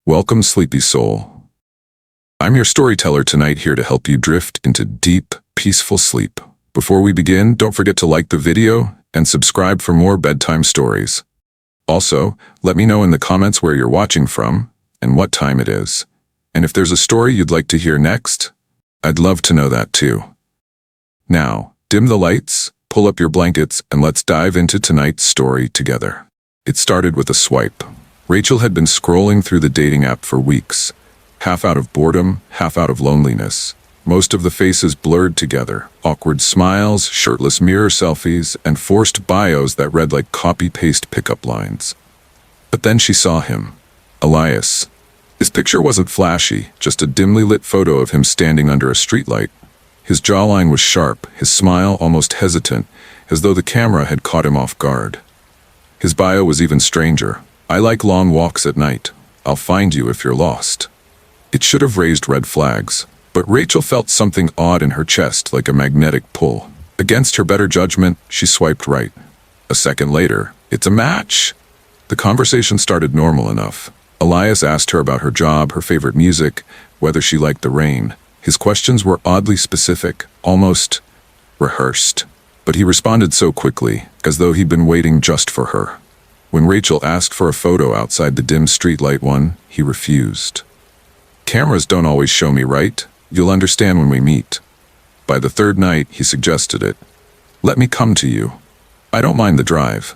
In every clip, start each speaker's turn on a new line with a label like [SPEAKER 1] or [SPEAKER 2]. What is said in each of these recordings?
[SPEAKER 1] Welcome, sleepy soul. I'm your storyteller tonight, here to help you drift into deep, peaceful sleep. Before we begin, don't forget to like the video and subscribe for more bedtime stories. Also, let me know in the comments where you're watching from and what time it is. And if there's a story you'd like to hear next, I'd love to know that too. Now, dim the lights, pull up your blankets, and let's dive into tonight's story together. It started with a swipe. Rachel had been scrolling through the dating app for weeks, half out of boredom, half out of loneliness. Most of the faces blurred together, awkward smiles, shirtless mirror selfies, and forced bios that read like copy-paste pickup lines. But then she saw him, Elias. His picture wasn't flashy, just a dimly lit photo of him standing under a streetlight. His jawline was sharp, his smile almost hesitant, as though the camera had caught him off guard. His bio was even stranger. I like long walks at night. I'll find you if you're lost. It should have raised red flags, but Rachel felt something odd in her chest, like a magnetic pull. Against her better judgment, she swiped right. A second later, it's a match! The conversation started normal enough. Elias asked her about her job, her favorite music, whether she liked the rain. His questions were oddly specific, almost rehearsed. But he responded so quickly, as though he'd been waiting just for her. When Rachel asked for a photo outside the dim streetlight one, he refused. Cameras don't always show me right. You'll understand when we meet. By the third night, he suggested it. Let me come to you. I don't mind the drive.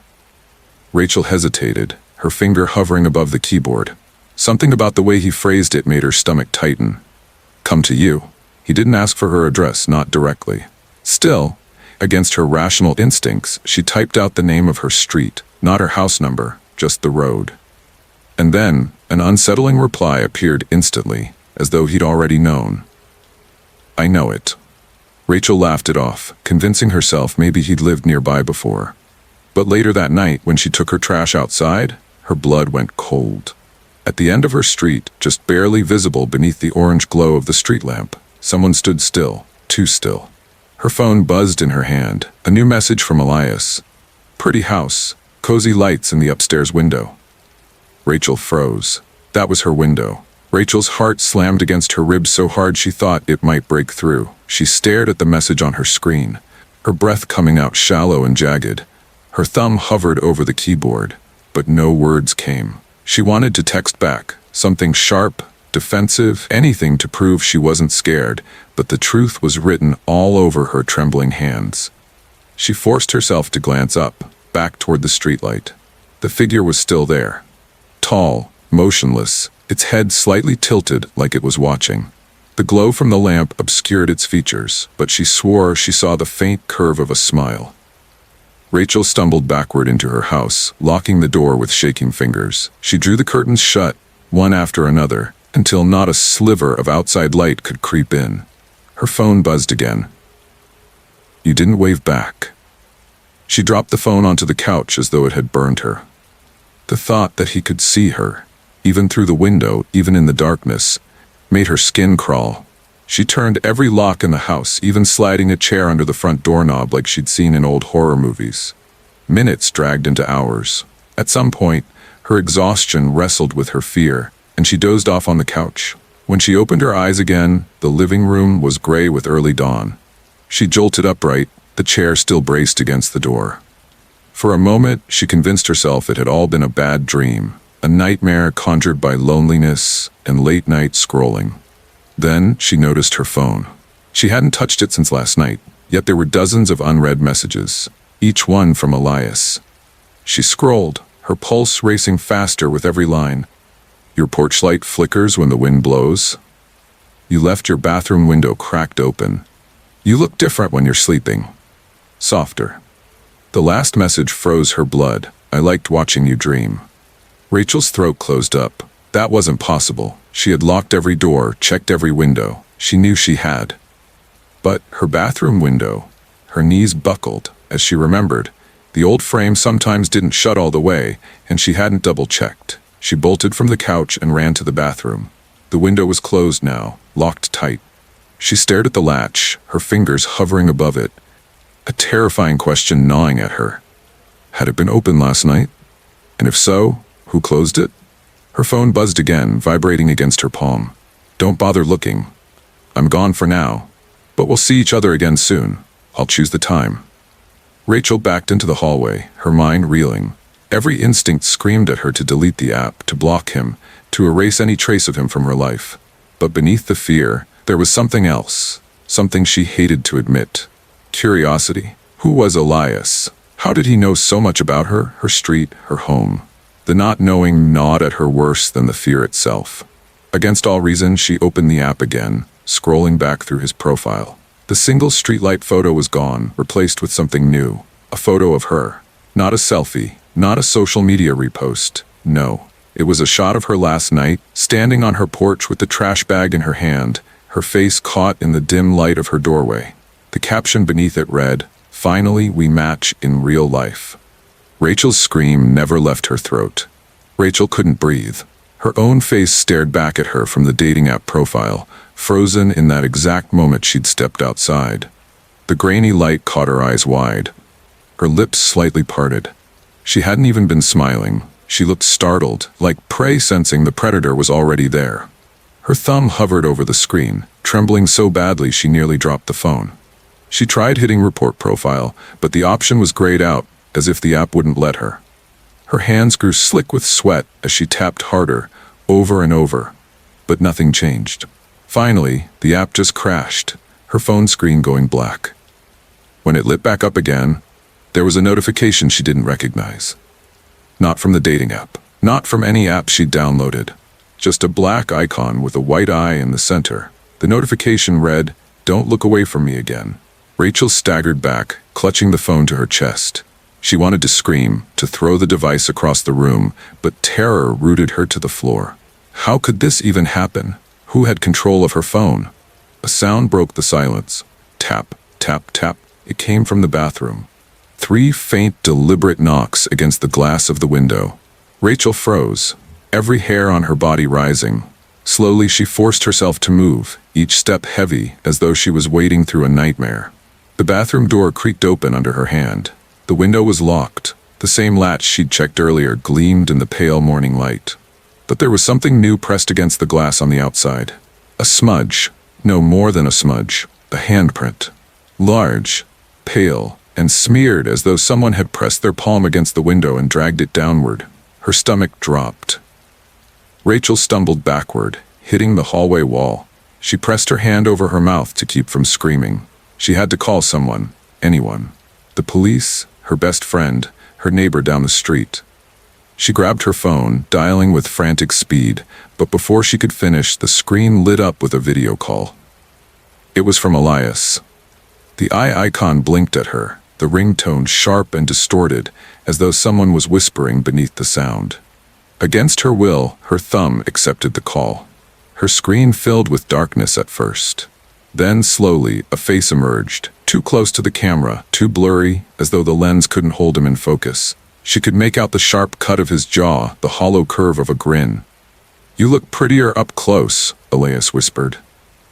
[SPEAKER 1] Rachel hesitated, her finger hovering above the keyboard. Something about the way he phrased it made her stomach tighten. Come to you. He didn't ask for her address, not directly. Still, against her rational instincts, she typed out the name of her street, not her house number, just the road. And then, an unsettling reply appeared instantly, as though he'd already known. I know it. Rachel laughed it off, convincing herself maybe he'd lived nearby before. But later that night, when she took her trash outside, her blood went cold. At the end of her street, just barely visible beneath the orange glow of the street lamp, someone stood still, too still. Her phone buzzed in her hand, a new message from Elias. Pretty house, cozy lights in the upstairs window. Rachel froze. That was her window. Rachel's heart slammed against her ribs so hard she thought it might break through. She stared at the message on her screen, her breath coming out shallow and jagged. Her thumb hovered over the keyboard, but no words came. She wanted to text back, something sharp, defensive, anything to prove she wasn't scared, but the truth was written all over her trembling hands. She forced herself to glance up, back toward the streetlight. The figure was still there. Tall, motionless, its head slightly tilted like it was watching. The glow from the lamp obscured its features, but she swore she saw the faint curve of a smile. Rachel stumbled backward into her house, locking the door with shaking fingers. She drew the curtains shut, one after another, until not a sliver of outside light could creep in. Her phone buzzed again. You didn't wave back. She dropped the phone onto the couch as though it had burned her. The thought that he could see her, even through the window, even in the darkness, made her skin crawl. She turned every lock in the house, even sliding a chair under the front doorknob like she'd seen in old horror movies. Minutes dragged into hours. At some point, her exhaustion wrestled with her fear, and she dozed off on the couch. When she opened her eyes again, the living room was gray with early dawn. She jolted upright, the chair still braced against the door. For a moment, she convinced herself it had all been a bad dream, a nightmare conjured by loneliness and late-night scrolling. Then she noticed her phone. She hadn't touched it since last night, yet there were dozens of unread messages, each one from Elias. She scrolled, her pulse racing faster with every line. Your porch light flickers when the wind blows. You left your bathroom window cracked open. You look different when you're sleeping. Softer. The last message froze her blood. I liked watching you dream. Rachel's throat closed up. That wasn't possible. She had locked every door, checked every window. She knew she had. But her bathroom window, her knees buckled as she remembered. The old frame sometimes didn't shut all the way, and she hadn't double-checked. She bolted from the couch and ran to the bathroom. The window was closed now, locked tight. She stared at the latch, her fingers hovering above it, a terrifying question gnawing at her. Had it been open last night? And if so, who closed it? Her phone buzzed again, vibrating against her palm. "Don't bother looking. I'm gone for now. But we'll see each other again soon. I'll choose the time." Rachel backed into the hallway, her mind reeling. Every instinct screamed at her to delete the app, to block him, to erase any trace of him from her life. But beneath the fear, there was something else, something she hated to admit. Curiosity. Who was Elias? How did he know so much about her, her street, her home? The not knowing gnawed at her worse than the fear itself. Against all reason, she opened the app again, scrolling back through his profile. The single streetlight photo was gone, replaced with something new. A photo of her. Not a selfie, not a social media repost. No. It was a shot of her last night, standing on her porch with the trash bag in her hand, her face caught in the dim light of her doorway. The caption beneath it read, "Finally, we match in real life." Rachel's scream never left her throat. Rachel couldn't breathe. Her own face stared back at her from the dating app profile, frozen in that exact moment she'd stepped outside. The grainy light caught her eyes wide. Her lips slightly parted. She hadn't even been smiling. She looked startled, like prey sensing the predator was already there. Her thumb hovered over the screen, trembling so badly she nearly dropped the phone. She tried hitting report profile, but the option was grayed out, as if the app wouldn't let her. Her hands grew slick with sweat as she tapped harder, over and over. But nothing changed. Finally, the app just crashed, her phone screen going black. When it lit back up again, there was a notification she didn't recognize. Not from the dating app. Not from any app she'd downloaded. Just a black icon with a white eye in the center. The notification read, "Don't look away from me again." Rachel staggered back, clutching the phone to her chest. She wanted to scream, to throw the device across the room, but terror rooted her to the floor. How could this even happen? Who had control of her phone? A sound broke the silence. Tap, tap, tap. It came from the bathroom. 3 faint, deliberate knocks against the glass of the window. Rachel froze, every hair on her body rising. Slowly she forced herself to move, each step heavy, as though she was wading through a nightmare. The bathroom door creaked open under her hand. The window was locked. The same latch she'd checked earlier gleamed in the pale morning light. But there was something new pressed against the glass on the outside. A smudge. No more than a smudge. A handprint. Large, pale, and smeared as though someone had pressed their palm against the window and dragged it downward. Her stomach dropped. Rachel stumbled backward, hitting the hallway wall. She pressed her hand over her mouth to keep from screaming. She had to call someone, anyone. The police, her best friend, her neighbor down the street. She grabbed her phone, dialing with frantic speed, but before she could finish, the screen lit up with a video call. It was from Elias. The eye icon blinked at her, the ringtone sharp and distorted, as though someone was whispering beneath the sound. Against her will, her thumb accepted the call. Her screen filled with darkness at first. Then, slowly, a face emerged, too close to the camera, too blurry, as though the lens couldn't hold him in focus. She could make out the sharp cut of his jaw, the hollow curve of a grin. "You look prettier up close," Elias whispered.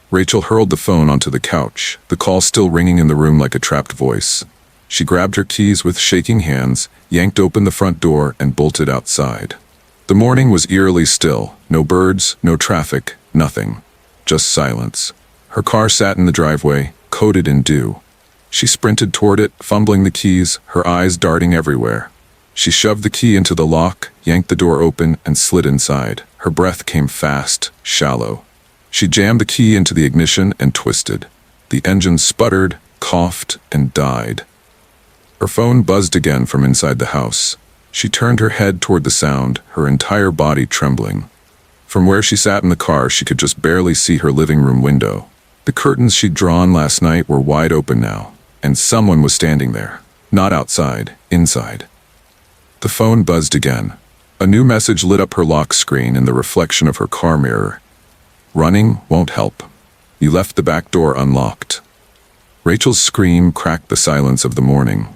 [SPEAKER 1] Rachel hurled the phone onto the couch, the call still ringing in the room like a trapped voice. She grabbed her keys with shaking hands, yanked open the front door, and bolted outside. The morning was eerily still. No birds, no traffic, nothing. Just silence. Her car sat in the driveway, coated in dew. She sprinted toward it, fumbling the keys, her eyes darting everywhere. She shoved the key into the lock, yanked the door open, and slid inside. Her breath came fast, shallow. She jammed the key into the ignition and twisted. The engine sputtered, coughed, and died. Her phone buzzed again from inside the house. She turned her head toward the sound, her entire body trembling. From where she sat in the car, she could just barely see her living room window. The curtains she'd drawn last night were wide open now, and someone was standing there. Not outside, inside. The phone buzzed again. A new message lit up her lock screen in the reflection of her car mirror. "Running won't help. You left the back door unlocked." Rachel's scream cracked the silence of the morning.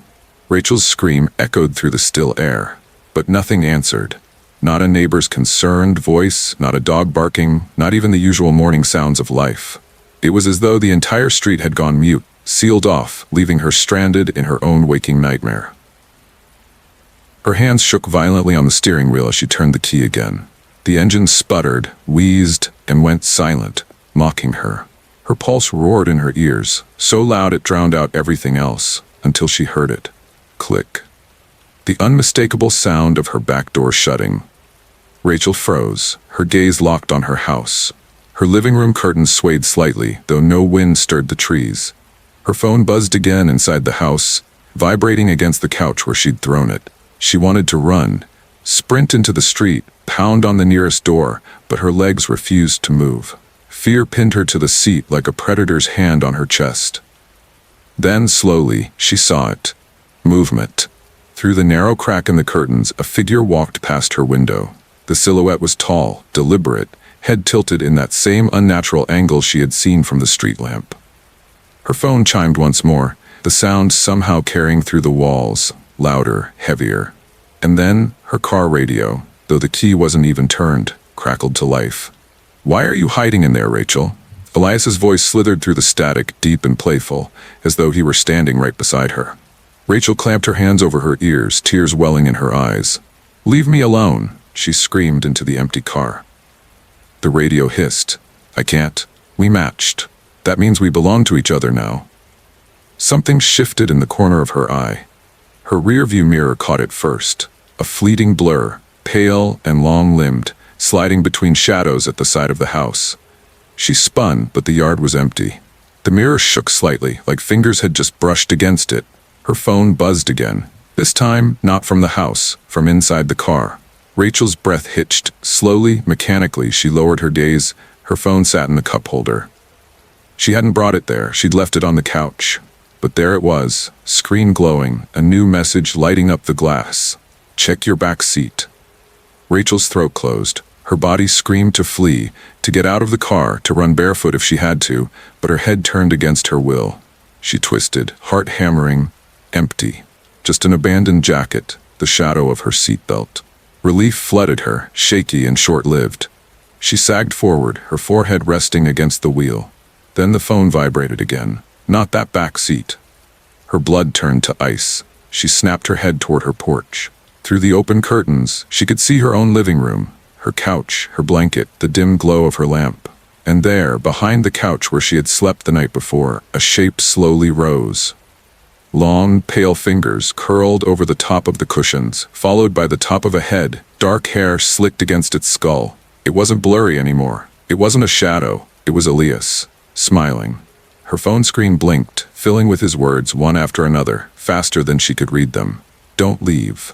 [SPEAKER 1] Rachel's scream echoed through the still air, but nothing answered. Not a neighbor's concerned voice, not a dog barking, not even the usual morning sounds of life. It was as though the entire street had gone mute, sealed off, leaving her stranded in her own waking nightmare. Her hands shook violently on the steering wheel as she turned the key again. The engine sputtered, wheezed, and went silent, mocking her. Her pulse roared in her ears, so loud it drowned out everything else, until she heard it. Click. The unmistakable sound of her back door shutting. Rachel froze, her gaze locked on her house. Her living room curtains swayed slightly, though no wind stirred the trees. Her phone buzzed again inside the house, vibrating against the couch where she'd thrown it. She wanted to run, sprint into the street, pound on the nearest door, but her legs refused to move. Fear pinned her to the seat like a predator's hand on her chest. Then, slowly, she saw it. Movement. Through the narrow crack in the curtains, a figure walked past her window. The silhouette was tall, deliberate, head tilted in that same unnatural angle she had seen from the street lamp. Her phone chimed once more, the sound somehow carrying through the walls, louder, heavier. And then, her car radio, though the key wasn't even turned, crackled to life. "Why are you hiding in there, Rachel?" Elias's voice slithered through the static, deep and playful, as though he were standing right beside her. Rachel clamped her hands over her ears, tears welling in her eyes. "Leave me alone," she screamed into the empty car. The radio hissed. "I can't. We matched. That means we belong to each other now." Something shifted in the corner of her eye. Her rearview mirror caught it first. A fleeting blur, pale and long-limbed, sliding between shadows at the side of the house. She spun, but the yard was empty. The mirror shook slightly, like fingers had just brushed against it. Her phone buzzed again. This time, not from the house, from inside the car. Rachel's breath hitched. Slowly, mechanically, she lowered her gaze. Her phone sat in the cup holder. She hadn't brought it there, she'd left it on the couch. But there it was, screen glowing, a new message lighting up the glass. "Check your back seat." Rachel's throat closed. Her body screamed to flee, to get out of the car, to run barefoot if she had to, but her head turned against her will. She twisted, heart hammering, empty. Just an abandoned jacket, the shadow of her seatbelt. Relief flooded her, shaky and short-lived. She sagged forward, her forehead resting against the wheel. Then the phone vibrated again. Not that back seat. Her blood turned to ice. She snapped her head toward her porch. Through the open curtains, she could see her own living room, her couch, her blanket, the dim glow of her lamp. And there, behind the couch where she had slept the night before, a shape slowly rose. Long, pale fingers curled over the top of the cushions, followed by the top of a head, dark hair slicked against its skull. It wasn't blurry anymore. It wasn't a shadow. It was Elias, smiling. Her phone screen blinked, filling with his words one after another, faster than she could read them. "Don't leave.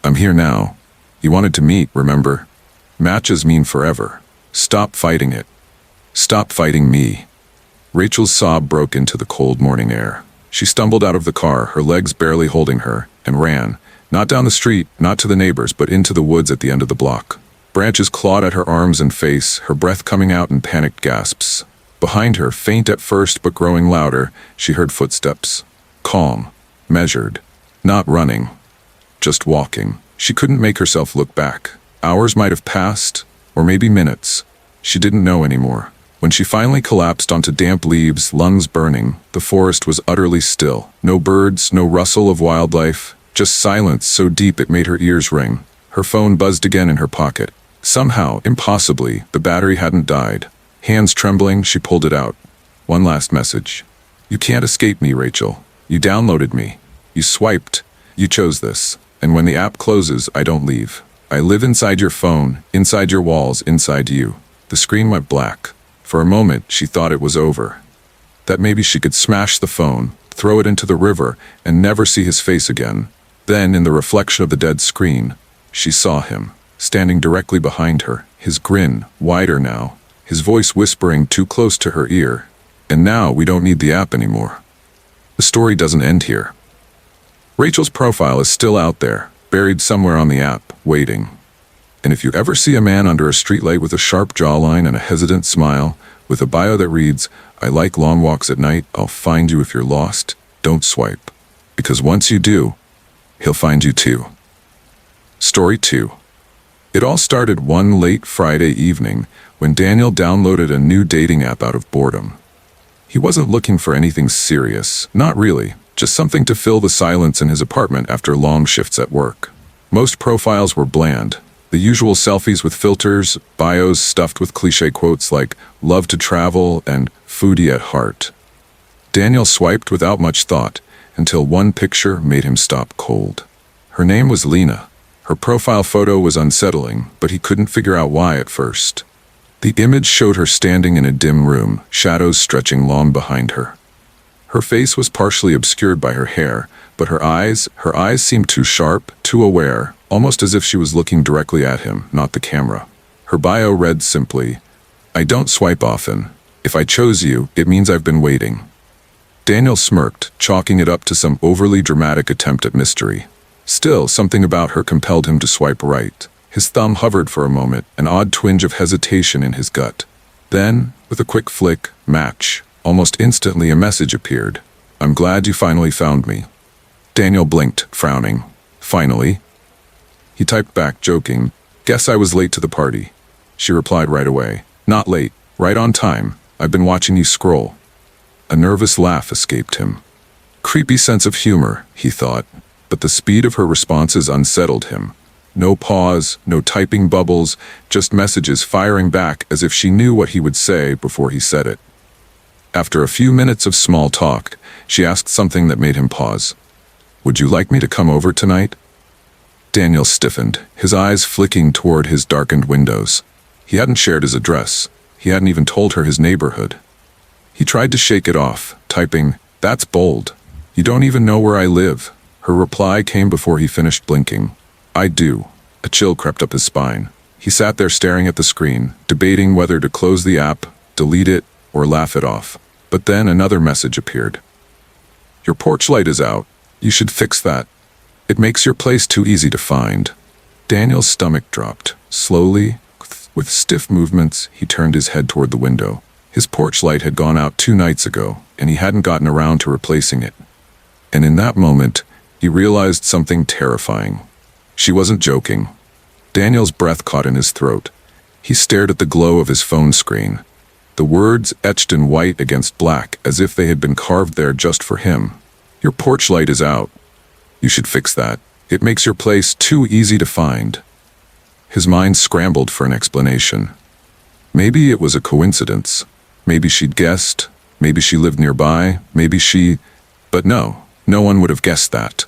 [SPEAKER 1] I'm here now. You wanted to meet, remember? Matches mean forever. Stop fighting it. Stop fighting me." Rachel's sob broke into the cold morning air. She stumbled out of the car, her legs barely holding her, and ran, not down the street, not to the neighbors, but into the woods at the end of the block. Branches clawed at her arms and face, her breath coming out in panicked gasps. Behind her, faint at first but growing louder, she heard footsteps. Calm, measured, not running, just walking. She couldn't make herself look back. Hours might have passed, or maybe minutes. She didn't know anymore. When she finally collapsed onto damp leaves, lungs burning, the forest was utterly still. No birds, no rustle of wildlife, just silence so deep it made her ears ring. Her phone buzzed again in her pocket. Somehow, impossibly, the battery hadn't died. Hands trembling, she pulled it out. One last message. "You can't escape me, Rachel. You downloaded me. You swiped. You chose this. And when the app closes, I don't leave. I live inside your phone, inside your walls, inside you." The screen went black. For a moment, she thought it was over. That maybe she could smash the phone, throw it into the river, and never see his face again. Then, in the reflection of the dead screen, she saw him, standing directly behind her, his grin, wider now, his voice whispering too close to her ear. "And now we don't need the app anymore." The story doesn't end here. Rachel's profile is still out there, buried somewhere on the app, waiting. And if you ever see a man under a streetlight with a sharp jawline and a hesitant smile, with a bio that reads, "I like long walks at night, I'll find you if you're lost," don't swipe. Because once you do, he'll find you too. Story 2. It all started one late Friday evening when Daniel downloaded a new dating app out of boredom. He wasn't looking for anything serious, not really, just something to fill the silence in his apartment after long shifts at work. Most profiles were bland. The usual selfies with filters, bios stuffed with cliché quotes like "love to travel" and "foodie at heart." Daniel swiped without much thought until one picture made him stop cold. Her name was Lena. Her profile photo was unsettling, but he couldn't figure out why at first. The image showed her standing in a dim room, shadows stretching long behind her. Her face was partially obscured by her hair, but her eyes seemed too sharp, too aware, almost as if she was looking directly at him, not the camera. Her bio read simply, "I don't swipe often. If I chose you, it means I've been waiting." Daniel smirked, chalking it up to some overly dramatic attempt at mystery. Still, something about her compelled him to swipe right. His thumb hovered for a moment, an odd twinge of hesitation in his gut. Then, with a quick flick, match. Almost instantly a message appeared. "I'm glad you finally found me." Daniel blinked, frowning. "Finally?" He typed back, joking, "Guess I was late to the party." She replied right away, "Not late, right on time. I've been watching you scroll." A nervous laugh escaped him. Creepy sense of humor, he thought, but the speed of her responses unsettled him. No pause, no typing bubbles, just messages firing back as if she knew what he would say before he said it. After a few minutes of small talk, she asked something that made him pause. "Would you like me to come over tonight?" Daniel stiffened, his eyes flicking toward his darkened windows. He hadn't shared his address. He hadn't even told her his neighborhood. He tried to shake it off, typing, "That's bold. You don't even know where I live." Her reply came before he finished blinking. "I do." A chill crept up his spine. He sat there staring at the screen, debating whether to close the app, delete it, or laugh it off. But then another message appeared. "Your porch light is out. You should fix that. It makes your place too easy to find." Daniel's stomach dropped. Slowly, with stiff movements, he turned his head toward the window. His porch light had gone out 2 nights ago, and he hadn't gotten around to replacing it. And in that moment, he realized something terrifying. She wasn't joking. Daniel's breath caught in his throat. He stared at the glow of his phone screen. The words etched in white against black as if they had been carved there just for him. "Your porch light is out. You should fix that. It makes your place too easy to find." His mind scrambled for an explanation. Maybe it was a coincidence. Maybe she'd guessed. Maybe she lived nearby. But no one would have guessed that.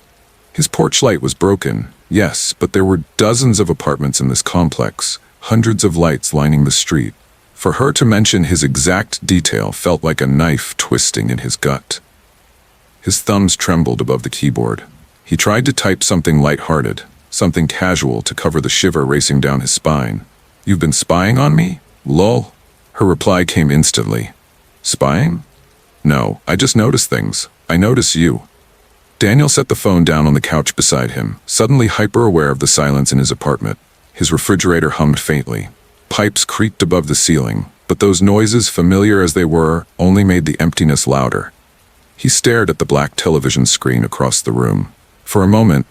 [SPEAKER 1] His porch light was broken, yes, but there were dozens of apartments in this complex, hundreds of lights lining the street. For her to mention his exact detail felt like a knife twisting in his gut. His thumbs trembled above the keyboard. He tried to type something light-hearted, something casual to cover the shiver racing down his spine. "You've been spying on me? Lol." Her reply came instantly. "Spying? No, I just notice things. I notice you." Daniel set the phone down on the couch beside him, suddenly hyper-aware of the silence in his apartment. His refrigerator hummed faintly. Pipes creaked above the ceiling, but those noises, familiar as they were, only made the emptiness louder. He stared at the black television screen across the room. For a moment,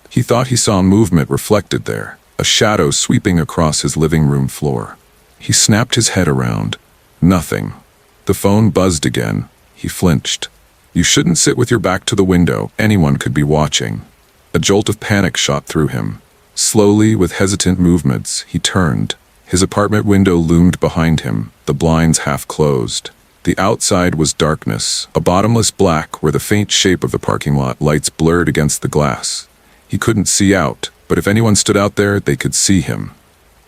[SPEAKER 1] he thought he saw movement reflected there, a shadow sweeping across his living room floor. He snapped his head around. Nothing. The phone buzzed again. He flinched. "You shouldn't sit with your back to the window. Anyone could be watching." A jolt of panic shot through him. Slowly, with hesitant movements, he turned. His apartment window loomed behind him, the blinds half closed. The outside was darkness, a bottomless black where the faint shape of the parking lot lights blurred against the glass. He couldn't see out, but if anyone stood out there, they could see him.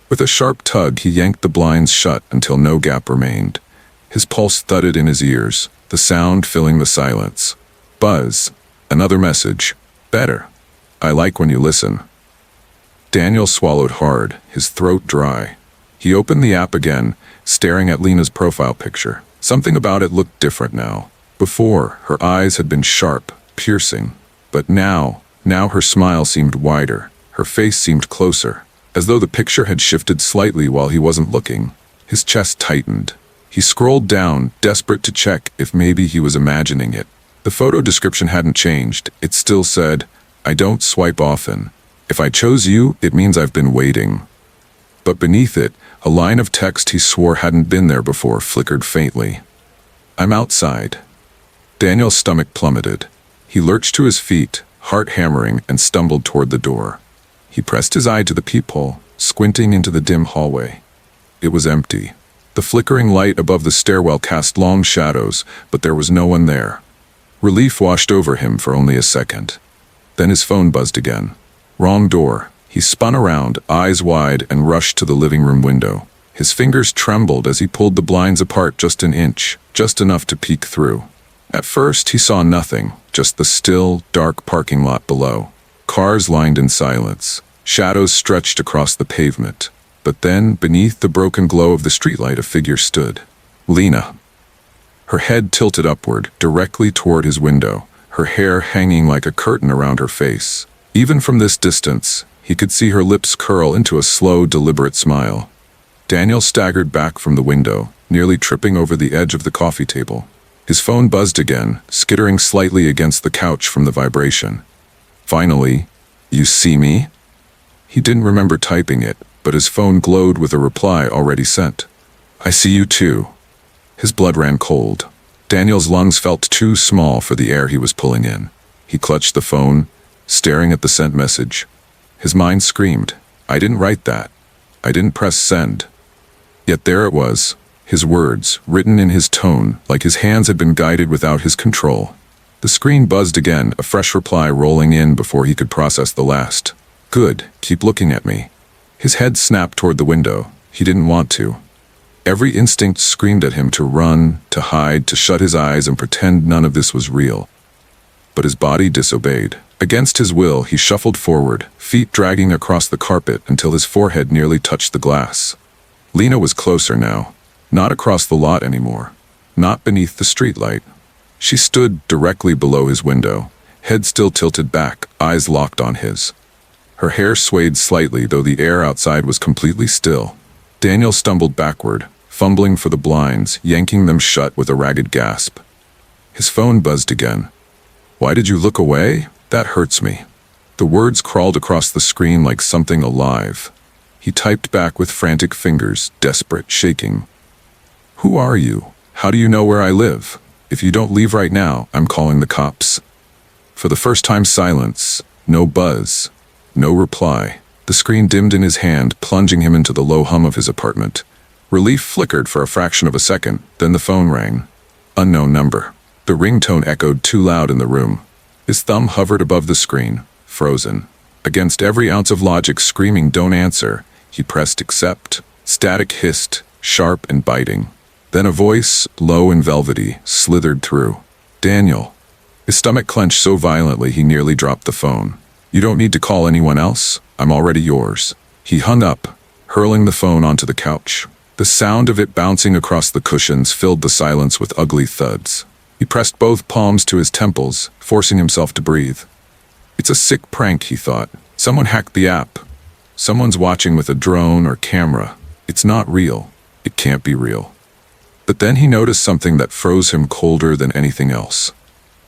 [SPEAKER 1] With a sharp tug, he yanked the blinds shut until no gap remained. His pulse thudded in his ears, the sound filling the silence. Buzz. Another message. "Better. I like when you listen." Daniel swallowed hard, his throat dry. He opened the app again, staring at Lena's profile picture. Something about it looked different now. Before, her eyes had been sharp, piercing. But now her smile seemed wider. Her face seemed closer, as though the picture had shifted slightly while he wasn't looking. His chest tightened. He scrolled down, desperate to check if maybe he was imagining it. The photo description hadn't changed. It still said, "I don't swipe often. If I chose you, it means I've been waiting." But beneath it, a line of text he swore hadn't been there before flickered faintly. "I'm outside." Daniel's stomach plummeted. He lurched to his feet, heart hammering, and stumbled toward the door. He pressed his eye to the peephole. squinting into the dim hallway. It was empty. The flickering light above the stairwell cast long shadows, but there was no one there. Relief washed over him for only a second. Then his phone buzzed again. Wrong door. He spun around, eyes wide, and rushed to the living room window. His fingers trembled as he pulled the blinds apart just an inch, just enough to peek through. At first, he saw nothing, just the still, dark parking lot below. Cars lined in silence. Shadows stretched across the pavement. But then, beneath the broken glow of the streetlight, a figure stood. Lena. Her head tilted upward, directly toward his window, her hair hanging like a curtain around her face. Even from this distance, he could see her lips curl into a slow, deliberate smile. Daniel staggered back from the window, nearly tripping over the edge of the coffee table. His phone buzzed again, skittering slightly against the couch from the vibration. Finally, "You see me?" He didn't remember typing it, but his phone glowed with a reply already sent. "I see you too." His blood ran cold. Daniel's lungs felt too small for the air he was pulling in. He clutched the phone, staring at the sent message. His mind screamed, "I didn't write that. I didn't press send." Yet there it was, his words, written in his tone, like his hands had been guided without his control. The screen buzzed again, a fresh reply rolling in before he could process the last. "Good, keep looking at me." His head snapped toward the window. He didn't want to. Every instinct screamed at him to run, to hide, to shut his eyes and pretend none of this was real. But his body disobeyed. Against his will, he shuffled forward, feet dragging across the carpet until his forehead nearly touched the glass. Lena was closer now. Not across the lot anymore. Not beneath the streetlight. She stood directly below his window, head still tilted back, eyes locked on his. Her hair swayed slightly, though the air outside was completely still. Daniel stumbled backward, fumbling for the blinds, yanking them shut with a ragged gasp. His phone buzzed again. "Why did you look away? That hurts me." The words crawled across the screen like something alive. He typed back with frantic fingers, desperate, shaking. "Who are you? How do you know where I live? If you don't leave right now, I'm calling the cops." For the first time, silence. No buzz. No reply. The screen dimmed in his hand, plunging him into the low hum of his apartment. Relief flickered for a fraction of a second, then the phone rang. Unknown number. The ringtone echoed too loud in the room. His thumb hovered above the screen, frozen. Against every ounce of logic screaming, "Don't answer," he pressed accept. Static hissed, sharp and biting. Then a voice, low and velvety, slithered through. "Daniel." His stomach clenched so violently he nearly dropped the phone. "You don't need to call anyone else. I'm already yours." He hung up, hurling the phone onto the couch. The sound of it bouncing across the cushions filled the silence with ugly thuds. He pressed both palms to his temples, forcing himself to breathe. It's a sick prank, he thought. Someone hacked the app. Someone's watching with a drone or camera. It's not real. It can't be real. But then he noticed something that froze him colder than anything else.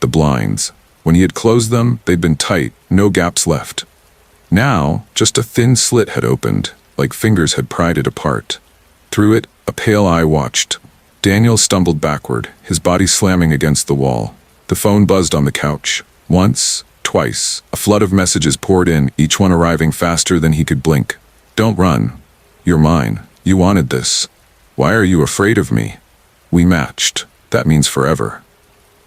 [SPEAKER 1] The blinds. When he had closed them, they'd been tight, no gaps left. Now, just a thin slit had opened, like fingers had pried it apart. Through it, a pale eye watched. Daniel stumbled backward, his body slamming against the wall. The phone buzzed on the couch. Once, twice, a flood of messages poured in, each one arriving faster than he could blink. "Don't run. You're mine. You wanted this. Why are you afraid of me? We matched. That means forever."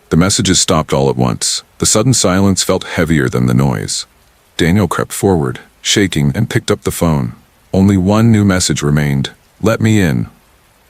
[SPEAKER 1] The messages stopped all at once. The sudden silence felt heavier than the noise. Daniel crept forward, shaking, and picked up the phone. Only one new message remained. "Let me in."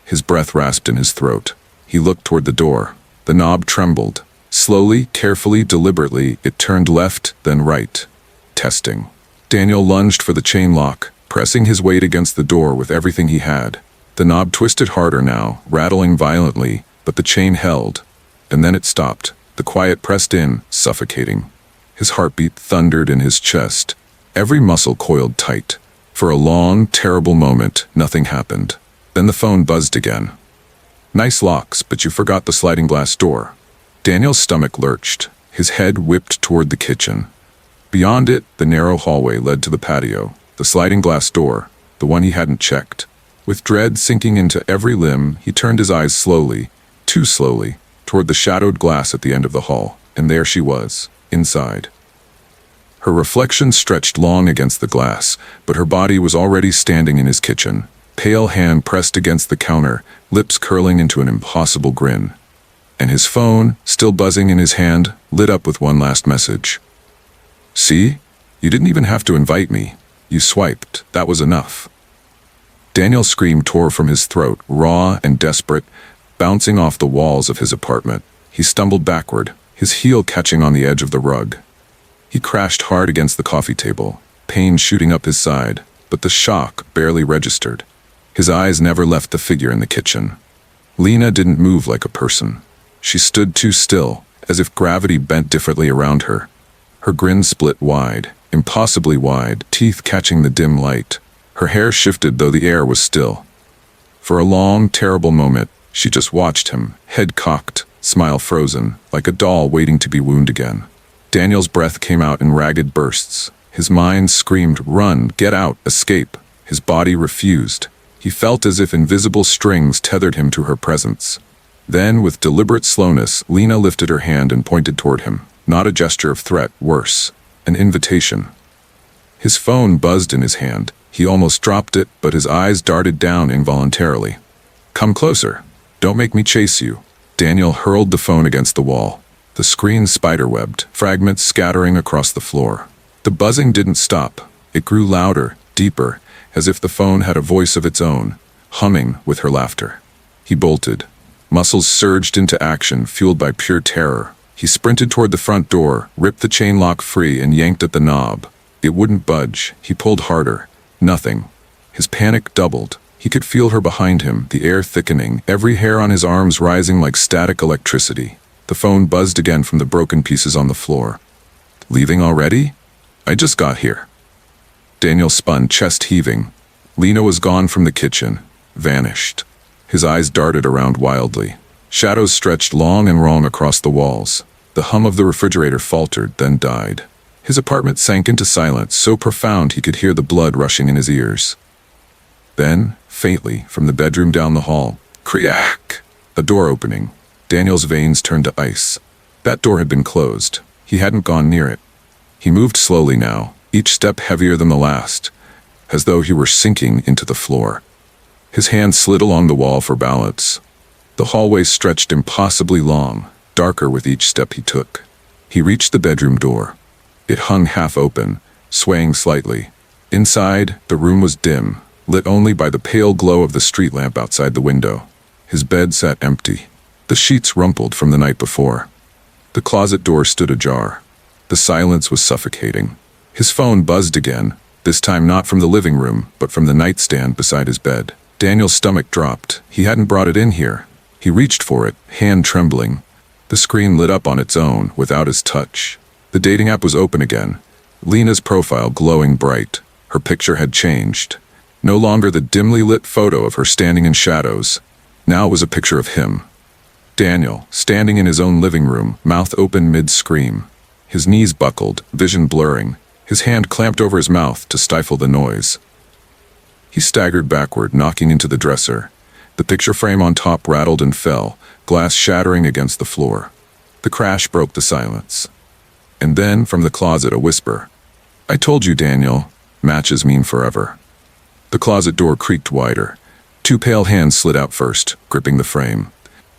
[SPEAKER 1] His breath rasped in his throat. He looked toward the door. The knob trembled. Slowly, carefully, deliberately, it turned left, then right. Testing. Daniel lunged for the chain lock, pressing his weight against the door with everything he had. The knob twisted harder now, rattling violently, but the chain held. And then it stopped. The quiet pressed in, suffocating. His heartbeat thundered in his chest. Every muscle coiled tight. For a long, terrible moment, nothing happened. Then the phone buzzed again. "Nice locks, but you forgot the sliding glass door." Daniel's stomach lurched. His head whipped toward the kitchen. Beyond it, the narrow hallway led to the patio, the sliding glass door, the one he hadn't checked. With dread sinking into every limb, he turned his eyes slowly, too slowly, toward the shadowed glass at the end of the hall, and there she was, inside. Her reflection stretched long against the glass, but her body was already standing in his kitchen, pale hand pressed against the counter, lips curling into an impossible grin. And his phone, still buzzing in his hand, lit up with one last message. "See? You didn't even have to invite me. You swiped. That was enough." Daniel's scream tore from his throat, raw and desperate, bouncing off the walls of his apartment. He stumbled backward, his heel catching on the edge of the rug. He crashed hard against the coffee table, pain shooting up his side, but the shock barely registered. His eyes never left the figure in the kitchen. Lena didn't move like a person. She stood too still, as if gravity bent differently around her. Her grin split wide, impossibly wide, teeth catching the dim light. Her hair shifted though the air was still. For a long, terrible moment, she just watched him, head cocked, smile frozen, like a doll waiting to be wounded again. Daniel's breath came out in ragged bursts. His mind screamed, "Run, get out, escape." His body refused. He felt as if invisible strings tethered him to her presence. Then, with deliberate slowness, Lena lifted her hand and pointed toward him. Not a gesture of threat, worse, an invitation. His phone buzzed in his hand. He almost dropped it, but his eyes darted down involuntarily. "Come closer. Don't make me chase you." Daniel hurled the phone against the wall. The screen spiderwebbed, fragments scattering across the floor. The buzzing didn't stop. It grew louder, deeper, as if the phone had a voice of its own, humming with her laughter. He bolted. Muscles surged into action, fueled by pure terror. He sprinted toward the front door, ripped the chain lock free, and yanked at the knob. It wouldn't budge. He pulled harder. Nothing. His panic doubled. He could feel her behind him, the air thickening, every hair on his arms rising like static electricity. The phone buzzed again from the broken pieces on the floor. "Leaving already? I just got here." Daniel spun, chest heaving. Lena was gone from the kitchen, vanished. His eyes darted around wildly. Shadows stretched long and wrong across the walls. The hum of the refrigerator faltered, then died. His apartment sank into silence, so profound he could hear the blood rushing in his ears. Then, faintly, from the bedroom down the hall, "Kriak!" A door opening. Daniel's veins turned to ice. That door had been closed. He hadn't gone near it. He moved slowly now, each step heavier than the last, as though he were sinking into the floor. His hand slid along the wall for balance. The hallway stretched impossibly long, darker with each step he took. He reached the bedroom door. It hung half open, swaying slightly. Inside, the room was dim, lit only by the pale glow of the street lamp outside the window. His bed sat empty. The sheets rumpled from the night before. The closet door stood ajar. The silence was suffocating. His phone buzzed again, this time not from the living room, but from the nightstand beside his bed. Daniel's stomach dropped. He hadn't brought it in here. He reached for it, hand trembling. The screen lit up on its own, without his touch. The dating app was open again. Lena's profile glowing bright. Her picture had changed. No longer the dimly lit photo of her standing in shadows. Now it was a picture of him. Daniel, standing in his own living room, mouth open mid-scream. His knees buckled, vision blurring. His hand clamped over his mouth to stifle the noise. He staggered backward, knocking into the dresser. The picture frame on top rattled and fell, glass shattering against the floor. The crash broke the silence. And then, from the closet, a whisper. "I told you, Daniel, matches mean forever." The closet door creaked wider. Two pale hands slid out first, gripping the frame.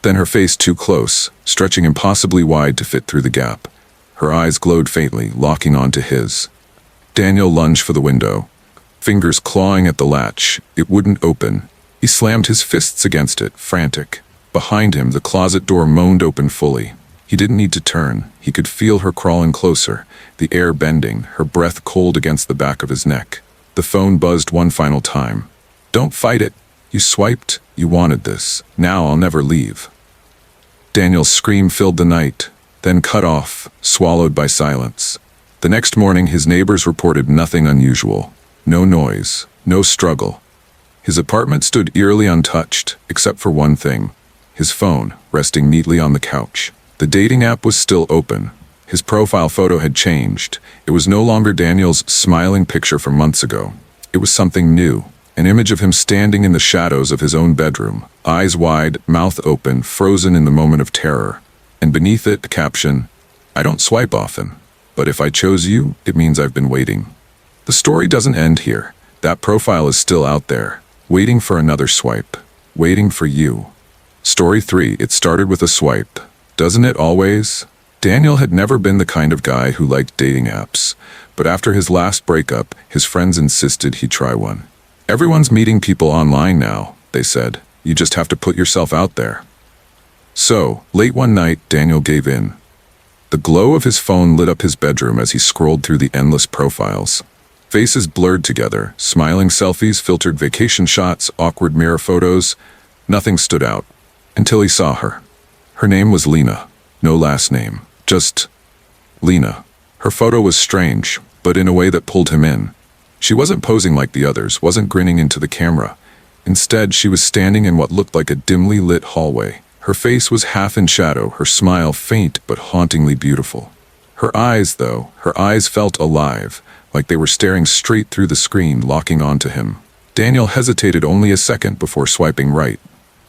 [SPEAKER 1] Then her face too close, stretching impossibly wide to fit through the gap. Her eyes glowed faintly, locking onto his. Daniel lunged for the window. Fingers clawing at the latch, it wouldn't open. He slammed his fists against it, frantic. Behind him, the closet door moaned open fully. He didn't need to turn. He could feel her crawling closer, the air bending, her breath cold against the back of his neck. The phone buzzed one final time. "Don't fight it. You swiped. You wanted this. Now I'll never leave." Daniel's scream filled the night, then cut off, swallowed by silence. The next morning, his neighbors reported nothing unusual. No noise, no struggle. His apartment stood eerily untouched, except for one thing. His phone, resting neatly on the couch. The dating app was still open. His profile photo had changed. It was no longer Daniel's smiling picture from months ago. It was something new. An image of him standing in the shadows of his own bedroom, eyes wide, mouth open, frozen in the moment of terror. And beneath it, a caption, "I don't swipe often." But if I chose you, it means I've been waiting. The story doesn't end here. That profile is still out there, waiting for another swipe, waiting for you. Story 3, it started with a swipe. Doesn't it always? Daniel had never been the kind of guy who liked dating apps, but after his last breakup, his friends insisted he try one. Everyone's meeting people online now, they said. You just have to put yourself out there. So, late one night, Daniel gave in. The glow of his phone lit up his bedroom as he scrolled through the endless profiles. Faces blurred together, smiling selfies, filtered vacation shots, awkward mirror photos. Nothing stood out, until he saw her. Her name was Lena. No last name, just Lena. Her photo was strange, but in a way that pulled him in. She wasn't posing like the others, wasn't grinning into the camera. Instead, she was standing in what looked like a dimly lit hallway. Her face was half in shadow, her smile faint but hauntingly beautiful. Her eyes, though, her eyes felt alive, like they were staring straight through the screen, locking onto him. Daniel hesitated only a second before swiping right.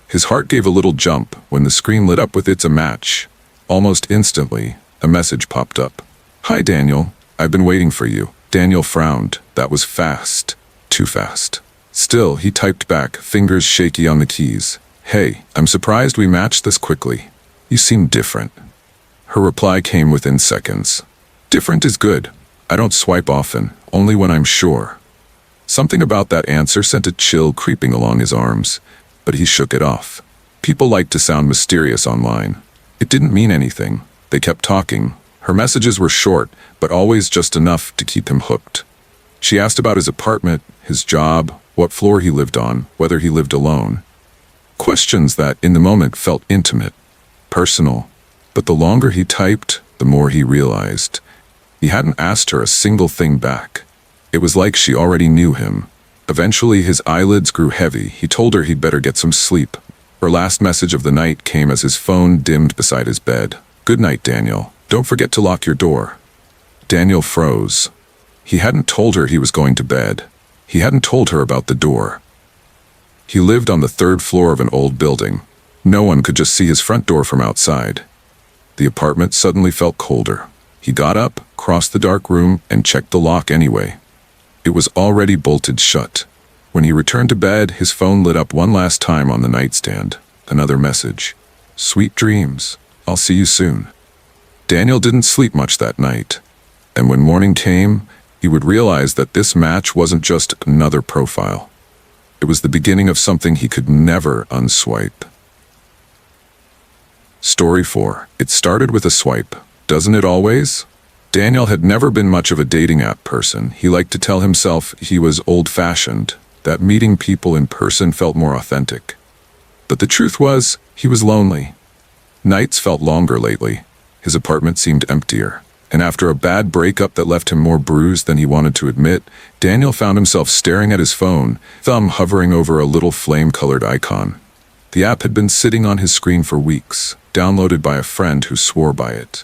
[SPEAKER 1] His heart gave a little jump when the screen lit up with "It's a match." Almost instantly, a message popped up. "Hi, Daniel. I've been waiting for you." Daniel frowned. That was fast. Too fast. Still, he typed back, fingers shaky on the keys. "Hey, I'm surprised we matched this quickly. You seem different." Her reply came within seconds. "Different is good. I don't swipe often, only when I'm sure." Something about that answer sent a chill creeping along his arms, but he shook it off. People like to sound mysterious online. It didn't mean anything. They kept talking. Her messages were short, but always just enough to keep him hooked. She asked about his apartment, his job, what floor he lived on, whether he lived alone. Questions that, in the moment, felt intimate, personal. But the longer he typed, the more he realized. He hadn't asked her a single thing back. It was like she already knew him. Eventually, his eyelids grew heavy. He told her he'd better get some sleep. Her last message of the night came as his phone dimmed beside his bed. "Good night, Daniel. Don't forget to lock your door." Daniel froze. He hadn't told her he was going to bed. He hadn't told her about the door. He lived on the 3rd floor of an old building. No one could just see his front door from outside. The apartment suddenly felt colder. He got up, crossed the dark room, and checked the lock anyway. It was already bolted shut. When he returned to bed, his phone lit up one last time on the nightstand. Another message. "Sweet dreams. I'll see you soon." Daniel didn't sleep much that night. And when morning came, he would realize that this match wasn't just another profile. It was the beginning of something he could never unswipe. Story 4. It started with a swipe. Doesn't it always? Daniel had never been much of a dating app person. He liked to tell himself he was old-fashioned, that meeting people in person felt more authentic. But the truth was, he was lonely. Nights felt longer lately. His apartment seemed emptier. And after a bad breakup that left him more bruised than he wanted to admit, Daniel found himself staring at his phone, thumb hovering over a little flame-colored icon. The app had been sitting on his screen for weeks, downloaded by a friend who swore by it.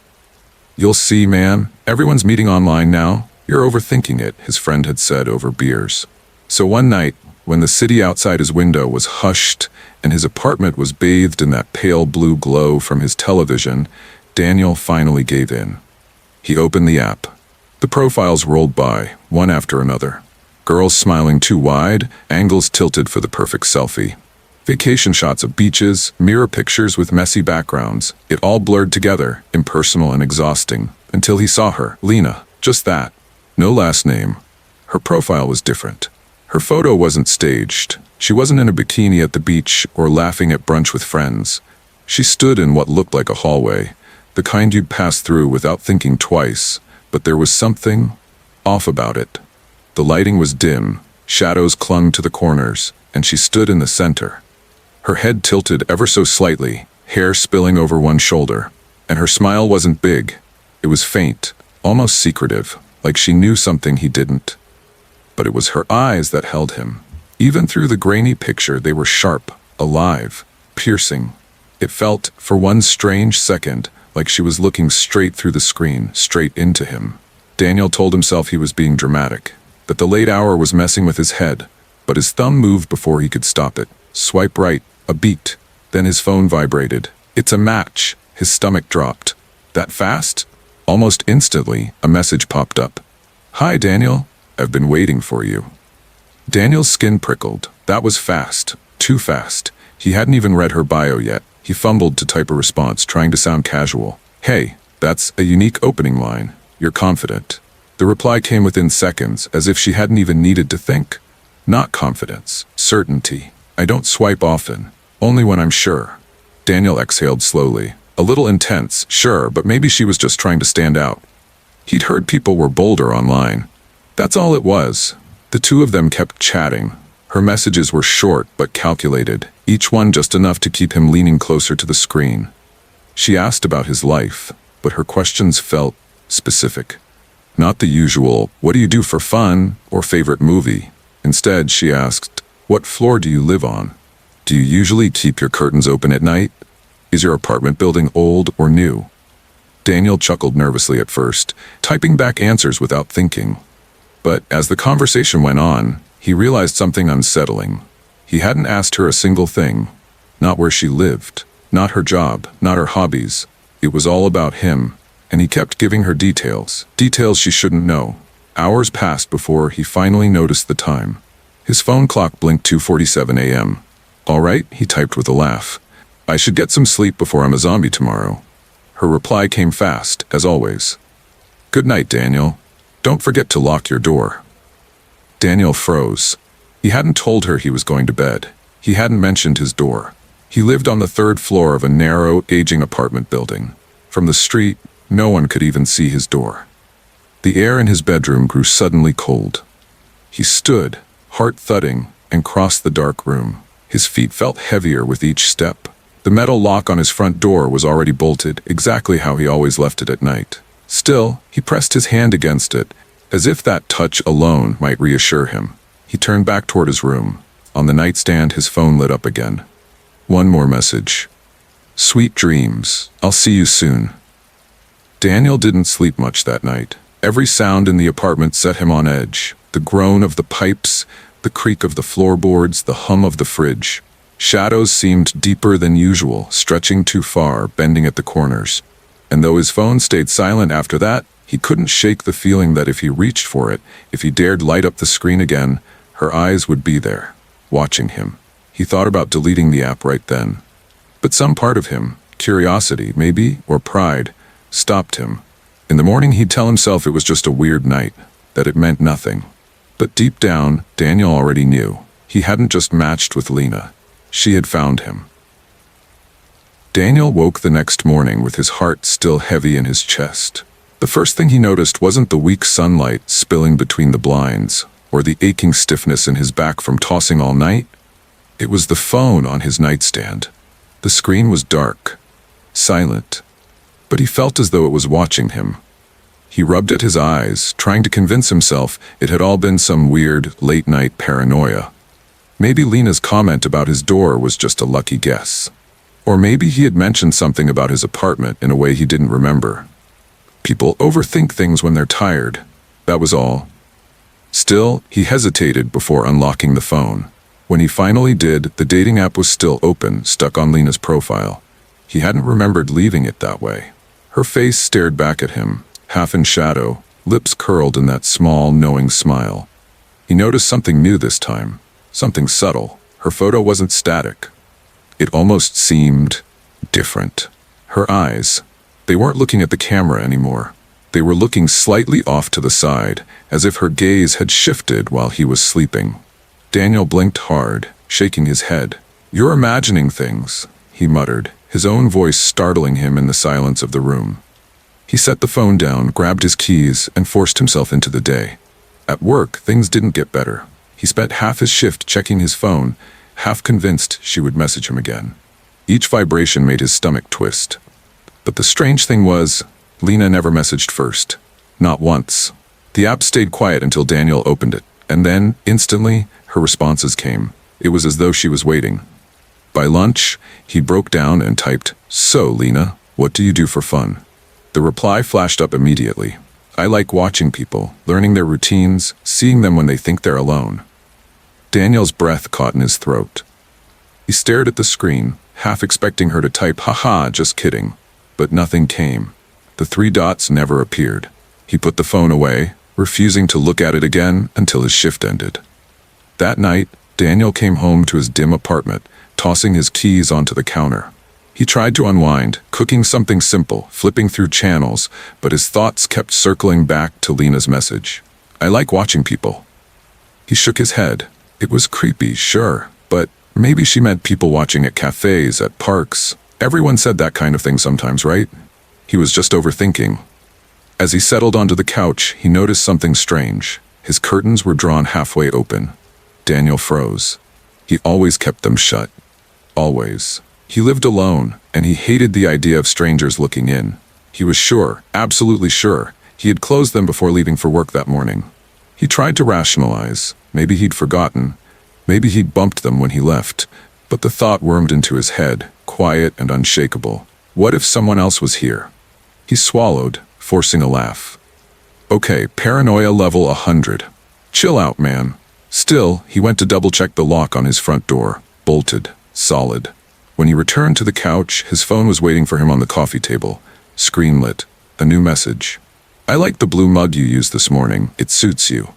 [SPEAKER 1] "You'll see, man. Everyone's meeting online now. You're overthinking it," his friend had said over beers. So one night, when the city outside his window was hushed and his apartment was bathed in that pale blue glow from his television, Daniel finally gave in. He opened the app. The profiles rolled by, one after another. Girls smiling too wide, angles tilted for the perfect selfie. Vacation shots of beaches, mirror pictures with messy backgrounds. It all blurred together, impersonal and exhausting, until he saw her, Lena, just that. No last name. Her profile was different. Her photo wasn't staged. She wasn't in a bikini at the beach or laughing at brunch with friends. She stood in what looked like a hallway, the kind you'd pass through without thinking twice, but there was something off about it. The lighting was dim, shadows clung to the corners, and she stood in the center. Her head tilted ever so slightly, hair spilling over one shoulder, and her smile wasn't big. It was faint, almost secretive, like she knew something he didn't. But it was her eyes that held him. Even through the grainy picture, they were sharp, alive, piercing. It felt, for one strange second, like she was looking straight through the screen, straight into him. Daniel told himself he was being dramatic, that the late hour was messing with his head, but his thumb moved before he could stop it. Swipe right, a beat. Then his phone vibrated. "It's a match." His stomach dropped. That fast? Almost instantly, a message popped up. "Hi, Daniel. I've been waiting for you." Daniel's skin prickled. That was fast. Too fast. He hadn't even read her bio yet. He fumbled to type a response, trying to sound casual. "Hey, that's a unique opening line. You're confident." The reply came within seconds, as if she hadn't even needed to think. Not confidence. Certainty. "I don't swipe often. Only when I'm sure." Daniel exhaled slowly. A little intense, sure, but maybe she was just trying to stand out. He'd heard people were bolder online. That's all it was. The two of them kept chatting. Her messages were short but calculated, each one just enough to keep him leaning closer to the screen. She asked about his life, but her questions felt specific. Not the usual, "What do you do for fun?" or "favorite movie." Instead, she asked, "What floor do you live on? Do you usually keep your curtains open at night? Is your apartment building old or new?" Daniel chuckled nervously at first, typing back answers without thinking. But as the conversation went on, he realized something unsettling. He hadn't asked her a single thing. Not where she lived, not her job, not her hobbies. It was all about him, and he kept giving her details she shouldn't know. Hours passed before he finally noticed the time. His phone clock blinked 2:47 a.m. "All right," he typed with a laugh. "I should get some sleep before I'm a zombie tomorrow." Her reply came fast, as always. "Good night, Daniel. Don't forget to lock your door." Daniel froze. He hadn't told her he was going to bed. He hadn't mentioned his door. He lived on the third floor of a narrow, aging apartment building. From the street, no one could even see his door. The air in his bedroom grew suddenly cold. He stood, heart thudding, and crossed the dark room. His feet felt heavier with each step. The metal lock on his front door was already bolted, exactly how he always left it at night. Still, he pressed his hand against it, as if that touch alone might reassure him. He turned back toward his room. On the nightstand, his phone lit up again. One more message. "Sweet dreams. I'll see you soon." Daniel didn't sleep much that night. Every sound in the apartment set him on edge. The groan of the pipes, the creak of the floorboards, the hum of the fridge. Shadows seemed deeper than usual, stretching too far, bending at the corners. And though his phone stayed silent after that, he couldn't shake the feeling that if he reached for it, if he dared light up the screen again, her eyes would be there, watching him. He thought about deleting the app right then. But some part of him, curiosity maybe, or pride, stopped him. In the morning he'd tell himself it was just a weird night, that it meant nothing. But deep down, Daniel already knew. He hadn't just matched with Lena. She had found him. Daniel woke the next morning with his heart still heavy in his chest. The first thing he noticed wasn't the weak sunlight spilling between the blinds, or the aching stiffness in his back from tossing all night. It was the phone on his nightstand. The screen was dark, silent, but he felt as though it was watching him. He rubbed at his eyes, trying to convince himself it had all been some weird, late-night paranoia. Maybe Lena's comment about his door was just a lucky guess. Or maybe he had mentioned something about his apartment in a way he didn't remember. People overthink things when they're tired. That was all. Still, he hesitated before unlocking the phone. When he finally did, the dating app was still open, stuck on Lena's profile. He hadn't remembered leaving it that way. Her face stared back at him, half in shadow, lips curled in that small, knowing smile. He noticed something new this time, something subtle. Her photo wasn't static. It almost seemed different. Her eyes, they weren't looking at the camera anymore. They were looking slightly off to the side, as if her gaze had shifted while he was sleeping. Daniel blinked hard, shaking his head. "You're imagining things," he muttered, his own voice startling him in the silence of the room. He set the phone down, grabbed his keys, and forced himself into the day. At work, things didn't get better. He spent half his shift checking his phone, half convinced she would message him again. Each vibration made his stomach twist. But the strange thing was, Lena never messaged first. Not once. The app stayed quiet until Daniel opened it, and then, instantly, her responses came. It was as though she was waiting. By lunch, he broke down and typed, "So, Lena, what do you do for fun?" The reply flashed up immediately. "I like watching people, learning their routines, seeing them when they think they're alone." Daniel's breath caught in his throat. He stared at the screen, half expecting her to type, "Haha, just kidding." But nothing came. The three dots never appeared. He put the phone away, refusing to look at it again until his shift ended. That night, Daniel came home to his dim apartment, tossing his keys onto the counter. He tried to unwind, cooking something simple, flipping through channels, but his thoughts kept circling back to Lena's message. "I like watching people." He shook his head. It was creepy, sure, but maybe she meant people watching at cafes, at parks. Everyone said that kind of thing sometimes, right? He was just overthinking. As he settled onto the couch, he noticed something strange. His curtains were drawn halfway open. Daniel froze. He always kept them shut. Always. He lived alone, and he hated the idea of strangers looking in. He was sure, absolutely sure, he had closed them before leaving for work that morning. He tried to rationalize. Maybe he'd forgotten. Maybe he'd bumped them when he left. But the thought wormed into his head, quiet and unshakable. What if someone else was here? He swallowed, forcing a laugh. Okay, paranoia level 100. Chill out, man. Still, he went to double-check the lock on his front door. Bolted. Solid. When he returned to the couch, his phone was waiting for him on the coffee table. Screen lit. A new message. "I like the blue mug you used this morning. It suits you."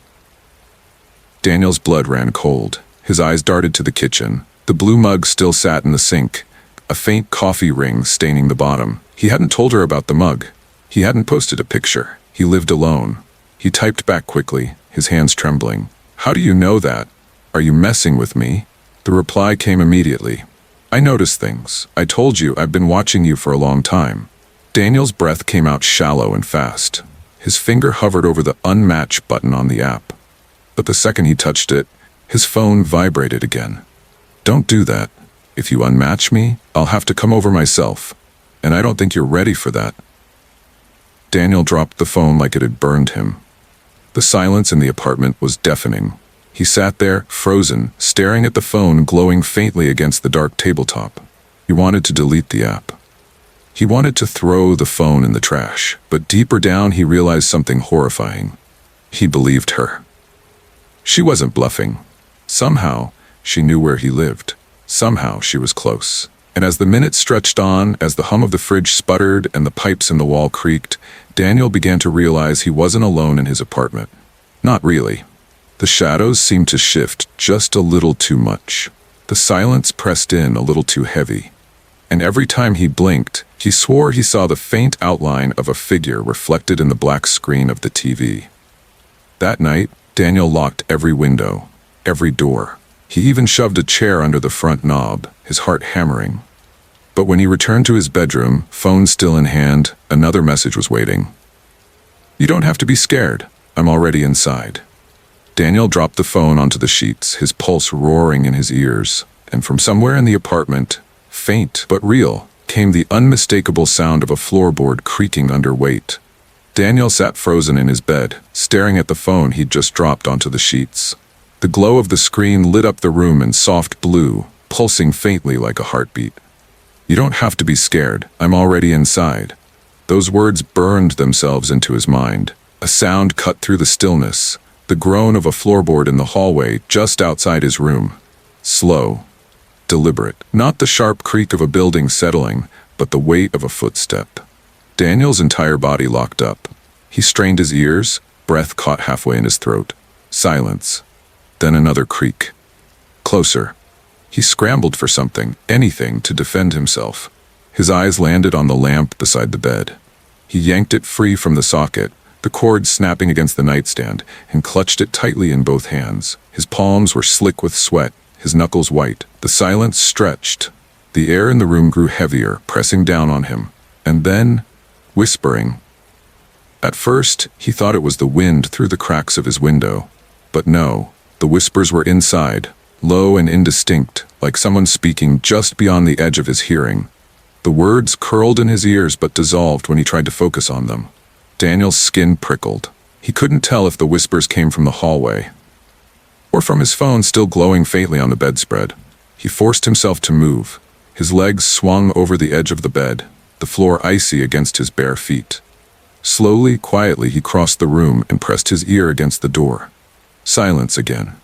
[SPEAKER 1] Daniel's blood ran cold. His eyes darted to the kitchen. The blue mug still sat in the sink, a faint coffee ring staining the bottom. He hadn't told her about the mug. He hadn't posted a picture. He lived alone. He typed back quickly, his hands trembling. "How do you know that? Are you messing with me?" The reply came immediately. "I notice things. I told you I've been watching you for a long time." Daniel's breath came out shallow and fast. His finger hovered over the unmatch button on the app. But the second he touched it, his phone vibrated again. "Don't do that. If you unmatch me, I'll have to come over myself. And I don't think you're ready for that." Daniel dropped the phone like it had burned him. The silence in the apartment was deafening. He sat there, frozen, staring at the phone glowing faintly against the dark tabletop. He wanted to delete the app. He wanted to throw the phone in the trash, but deeper down he realized something horrifying. He believed her. She wasn't bluffing. Somehow, she knew where he lived. Somehow, she was close. And as the minutes stretched on, as the hum of the fridge sputtered and the pipes in the wall creaked, Daniel began to realize he wasn't alone in his apartment. Not really. The shadows seemed to shift just a little too much. The silence pressed in a little too heavy. And every time he blinked, he swore he saw the faint outline of a figure reflected in the black screen of the TV. That night, Daniel locked every window, every door. He even shoved a chair under the front knob, his heart hammering. But when he returned to his bedroom, phone still in hand, another message was waiting. "You don't have to be scared. I'm already inside." Daniel dropped the phone onto the sheets, his pulse roaring in his ears, and from somewhere in the apartment, faint but real, came the unmistakable sound of a floorboard creaking under weight. Daniel sat frozen in his bed, staring at the phone he'd just dropped onto the sheets. The glow of the screen lit up the room in soft blue, pulsing faintly like a heartbeat. "You don't have to be scared. I'm already inside." Those words burned themselves into his mind. A sound cut through the stillness, the groan of a floorboard in the hallway just outside his room. Slow, deliberate. Not the sharp creak of a building settling, but the weight of a footstep. Daniel's entire body locked up. He strained his ears, breath caught halfway in his throat. Silence. Then another creak. Closer. He scrambled for something, anything, to defend himself. His eyes landed on the lamp beside the bed. He yanked it free from the socket, the cord snapping against the nightstand, and clutched it tightly in both hands. His palms were slick with sweat, his knuckles white. The silence stretched. The air in the room grew heavier, pressing down on him. And then, whispering. At first, he thought it was the wind through the cracks of his window. But no, the whispers were inside, low and indistinct, like someone speaking just beyond the edge of his hearing. The words curled in his ears but dissolved when he tried to focus on them. Daniel's skin prickled. He couldn't tell if the whispers came from the hallway or from his phone still glowing faintly on the bedspread. He forced himself to move. His legs swung over the edge of the bed, the floor icy against his bare feet. Slowly, quietly, he crossed the room and pressed his ear against the door. Silence again.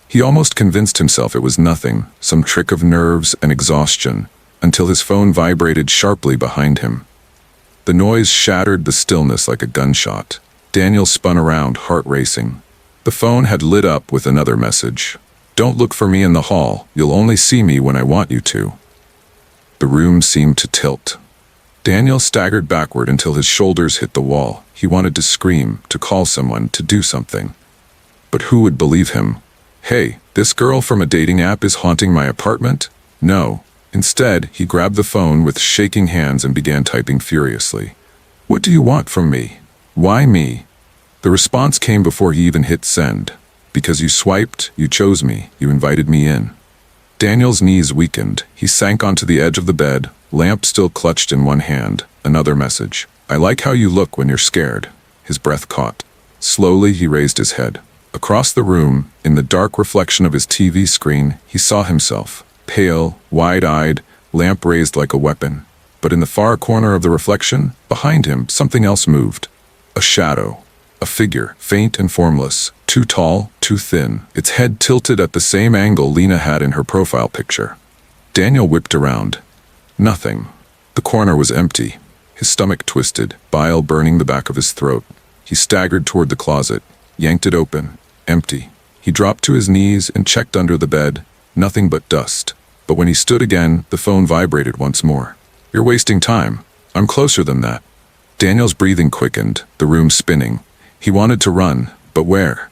[SPEAKER 1] He almost convinced himself it was nothing, some trick of nerves and exhaustion, until his phone vibrated sharply behind him. The noise shattered the stillness like a gunshot. Daniel spun around, heart racing. The phone had lit up with another message. "Don't look for me in the hall. You'll only see me when I want you to." The room seemed to tilt. Daniel staggered backward until his shoulders hit the wall. He wanted to scream, to call someone, to do something. But who would believe him? Hey, this girl from a dating app is haunting my apartment? No. Instead, he grabbed the phone with shaking hands and began typing furiously. "What do you want from me? Why me?" The response came before he even hit send. "Because you swiped, you chose me, you invited me in." Daniel's knees weakened. He sank onto the edge of the bed, lamp still clutched in one hand. Another message. "I like how you look when you're scared." His breath caught. Slowly, he raised his head. Across the room, in the dark reflection of his TV screen, he saw himself. Pale, wide-eyed, lamp raised like a weapon. But in the far corner of the reflection, behind him, something else moved. A shadow. A figure, faint and formless, too tall, too thin, its head tilted at the same angle Lena had in her profile picture. Daniel whipped around. Nothing. The corner was empty. His stomach twisted, bile burning the back of his throat. He staggered toward the closet, yanked it open. Empty. He dropped to his knees and checked under the bed. Nothing but dust. But when he stood again, the phone vibrated once more. "You're wasting time. I'm closer than that." Daniel's breathing quickened, the room spinning. He wanted to run, but where?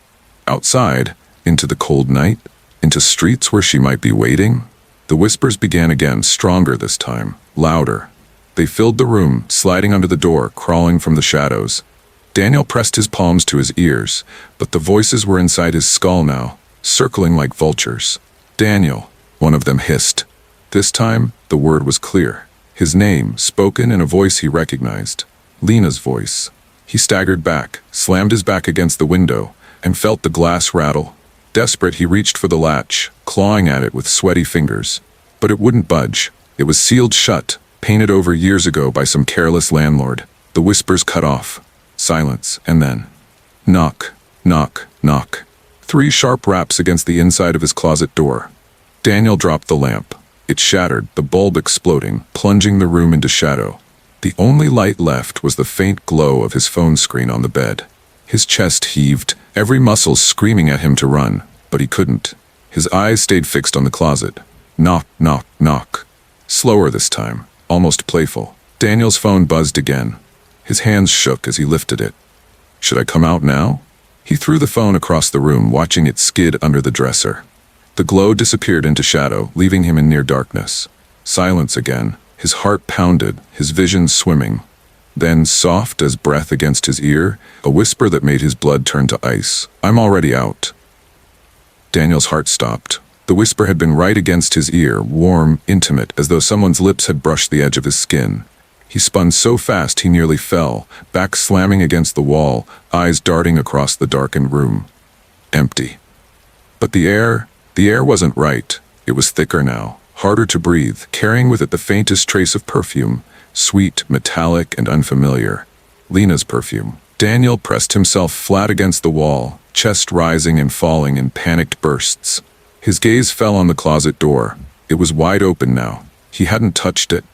[SPEAKER 1] Outside? Into the cold night? Into streets where she might be waiting? The whispers began again, stronger this time, louder. They filled the room, sliding under the door, crawling from the shadows. Daniel pressed his palms to his ears, but the voices were inside his skull now, circling like vultures. "Daniel," one of them hissed. This time, the word was clear. His name, spoken in a voice he recognized. Lena's voice. He staggered back, slammed his back against the window, and felt the glass rattle. Desperate, he reached for the latch, clawing at it with sweaty fingers. But it wouldn't budge. It was sealed shut, painted over years ago by some careless landlord. The whispers cut off. Silence, and then knock, knock, knock. 3 sharp raps against the inside of his closet door. Daniel dropped the lamp. It shattered, the bulb exploding, plunging the room into shadow. The only light left was the faint glow of his phone screen on the bed. His chest heaved, every muscle screaming at him to run, but he couldn't. His eyes stayed fixed on the closet. Knock, knock, knock. Slower this time, almost playful. Daniel's phone buzzed again. His hands shook as he lifted it. Should I come out now? He threw the phone across the room, watching it skid under the dresser. The glow disappeared into shadow, leaving him in near darkness. Silence again. His heart pounded, his vision swimming. Then, soft as breath against his ear, a whisper that made his blood turn to ice. "I'm already out." Daniel's heart stopped. The whisper had been right against his ear, warm, intimate, as though someone's lips had brushed the edge of his skin. He spun so fast he nearly fell, back slamming against the wall, eyes darting across the darkened room. Empty. But the air wasn't right. It was thicker now, harder to breathe, carrying with it the faintest trace of perfume, sweet, metallic, and unfamiliar. Lena's perfume. Daniel pressed himself flat against the wall, chest rising and falling in panicked bursts. His gaze fell on the closet door. It was wide open now. He hadn't touched it.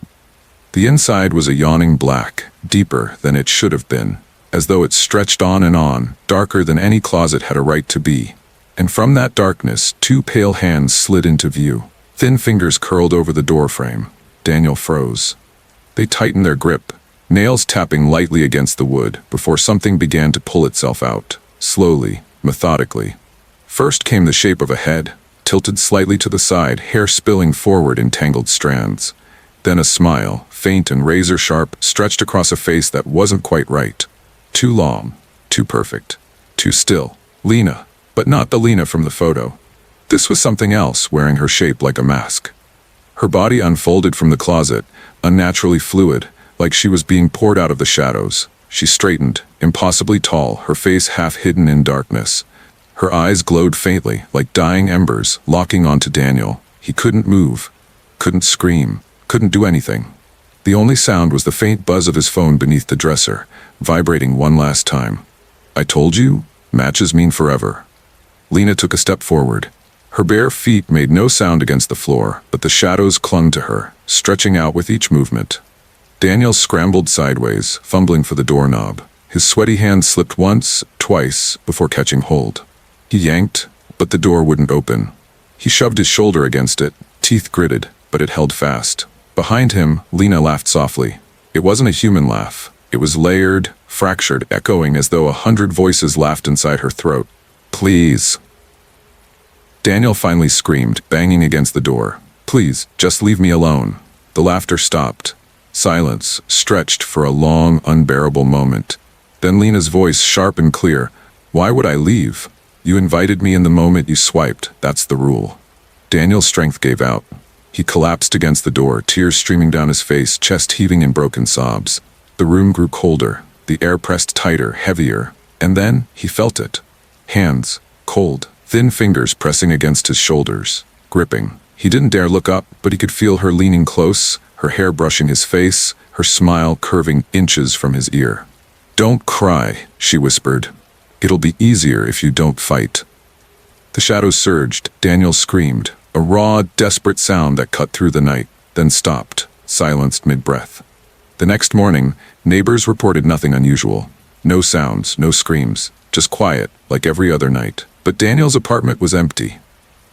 [SPEAKER 1] The inside was a yawning black, deeper than it should have been, as though it stretched on, darker than any closet had a right to be. And from that darkness, 2 pale hands slid into view. Thin fingers curled over the doorframe. Daniel froze. They tightened their grip, nails tapping lightly against the wood, before something began to pull itself out, slowly, methodically. First came the shape of a head, tilted slightly to the side, hair spilling forward in tangled strands. Then a smile, faint and razor-sharp, stretched across a face that wasn't quite right. Too long, too perfect, too still. Lena, but not the Lena from the photo. This was something else, wearing her shape like a mask. Her body unfolded from the closet, unnaturally fluid, like she was being poured out of the shadows. She straightened, impossibly tall, her face half hidden in darkness. Her eyes glowed faintly, like dying embers, locking onto Daniel. He couldn't move, couldn't scream, couldn't do anything. The only sound was the faint buzz of his phone beneath the dresser, vibrating one last time. "I told you, matches mean forever." Lena took a step forward. Her bare feet made no sound against the floor, but the shadows clung to her, stretching out with each movement. Daniel scrambled sideways, fumbling for the doorknob. His sweaty hand slipped once, twice, before catching hold. He yanked, but the door wouldn't open. He shoved his shoulder against it, teeth gritted, but it held fast. Behind him, Lena laughed softly. It wasn't a human laugh. It was layered, fractured, echoing as though 100 voices laughed inside her throat. "Please." Daniel finally screamed, banging against the door. "Please, just leave me alone." The laughter stopped. Silence stretched for a long, unbearable moment. Then Lena's voice, sharp and clear. "Why would I leave? You invited me in the moment you swiped. That's the rule." Daniel's strength gave out. He collapsed against the door, tears streaming down his face, chest heaving in broken sobs. The room grew colder. The air pressed tighter, heavier. And then he felt it. Hands, cold, thin fingers pressing against his shoulders, gripping. He didn't dare look up, but he could feel her leaning close, her hair brushing his face, her smile curving inches from his ear. "Don't cry," she whispered. "It'll be easier if you don't fight." The shadows surged. Daniel screamed, a raw, desperate sound that cut through the night, then stopped, silenced mid-breath. The next morning, neighbors reported nothing unusual. No sounds, no screams, just quiet, like every other night. But Daniel's apartment was empty.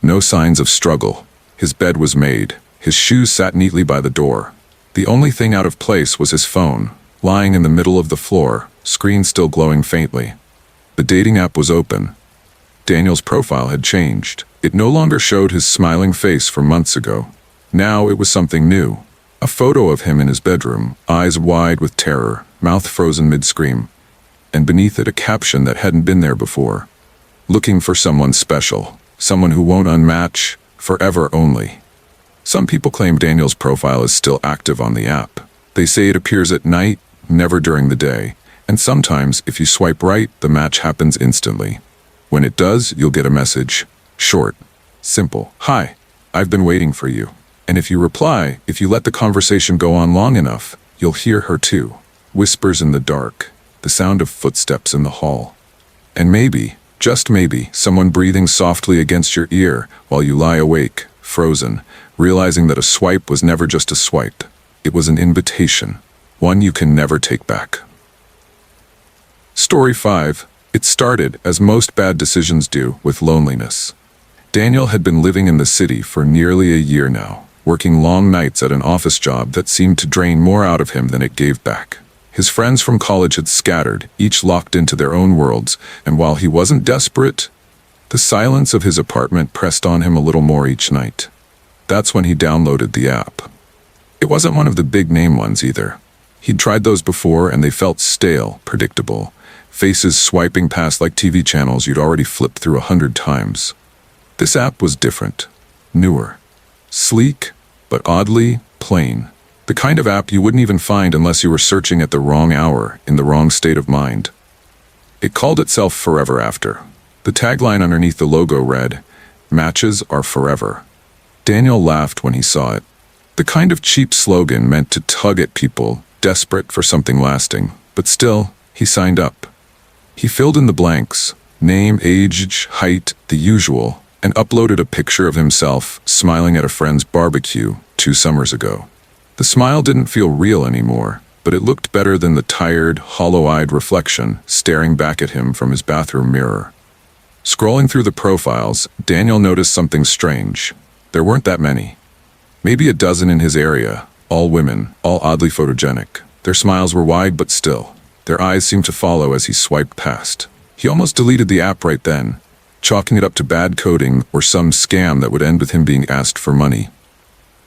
[SPEAKER 1] No signs of struggle. His bed was made. His shoes sat neatly by the door. The only thing out of place was his phone, lying in the middle of the floor, screen still glowing faintly. The dating app was open. Daniel's profile had changed. It no longer showed his smiling face from months ago. Now it was something new. A photo of him in his bedroom, eyes wide with terror, mouth frozen mid-scream. And beneath it a caption that hadn't been there before. "Looking for someone special. Someone who won't unmatch. Forever only." Some people claim Daniel's profile is still active on the app. They say it appears at night, never during the day. And sometimes, if you swipe right, the match happens instantly. When it does, you'll get a message. Short. Simple. "Hi. I've been waiting for you." And if you reply, if you let the conversation go on long enough, you'll hear her too. Whispers in the dark. The sound of footsteps in the hall. And maybe, just maybe, someone breathing softly against your ear while you lie awake, frozen, realizing that a swipe was never just a swipe. It was an invitation. One you can never take back. Story 5. It started, as most bad decisions do, with loneliness. Daniel had been living in the city for nearly a year now, working long nights at an office job that seemed to drain more out of him than it gave back. His friends from college had scattered, each locked into their own worlds, and while he wasn't desperate, the silence of his apartment pressed on him a little more each night. That's when he downloaded the app. It wasn't one of the big-name ones either. He'd tried those before and they felt stale, predictable. Faces swiping past like TV channels you'd already flipped through 100 times. This app was different, newer, sleek, but oddly plain. The kind of app you wouldn't even find unless you were searching at the wrong hour, in the wrong state of mind. It called itself Forever After. The tagline underneath the logo read, "Matches are forever." Daniel laughed when he saw it. The kind of cheap slogan meant to tug at people, desperate for something lasting. But still, he signed up. He filled in the blanks, name, age, height, the usual, and uploaded a picture of himself smiling at a friend's barbecue 2 summers ago. The smile didn't feel real anymore, but it looked better than the tired, hollow-eyed reflection staring back at him from his bathroom mirror. Scrolling through the profiles, Daniel noticed something strange. There weren't that many. Maybe a dozen in his area, all women, all oddly photogenic. Their smiles were wide but still. Their eyes seemed to follow as he swiped past. He almost deleted the app right then, chalking it up to bad coding or some scam that would end with him being asked for money.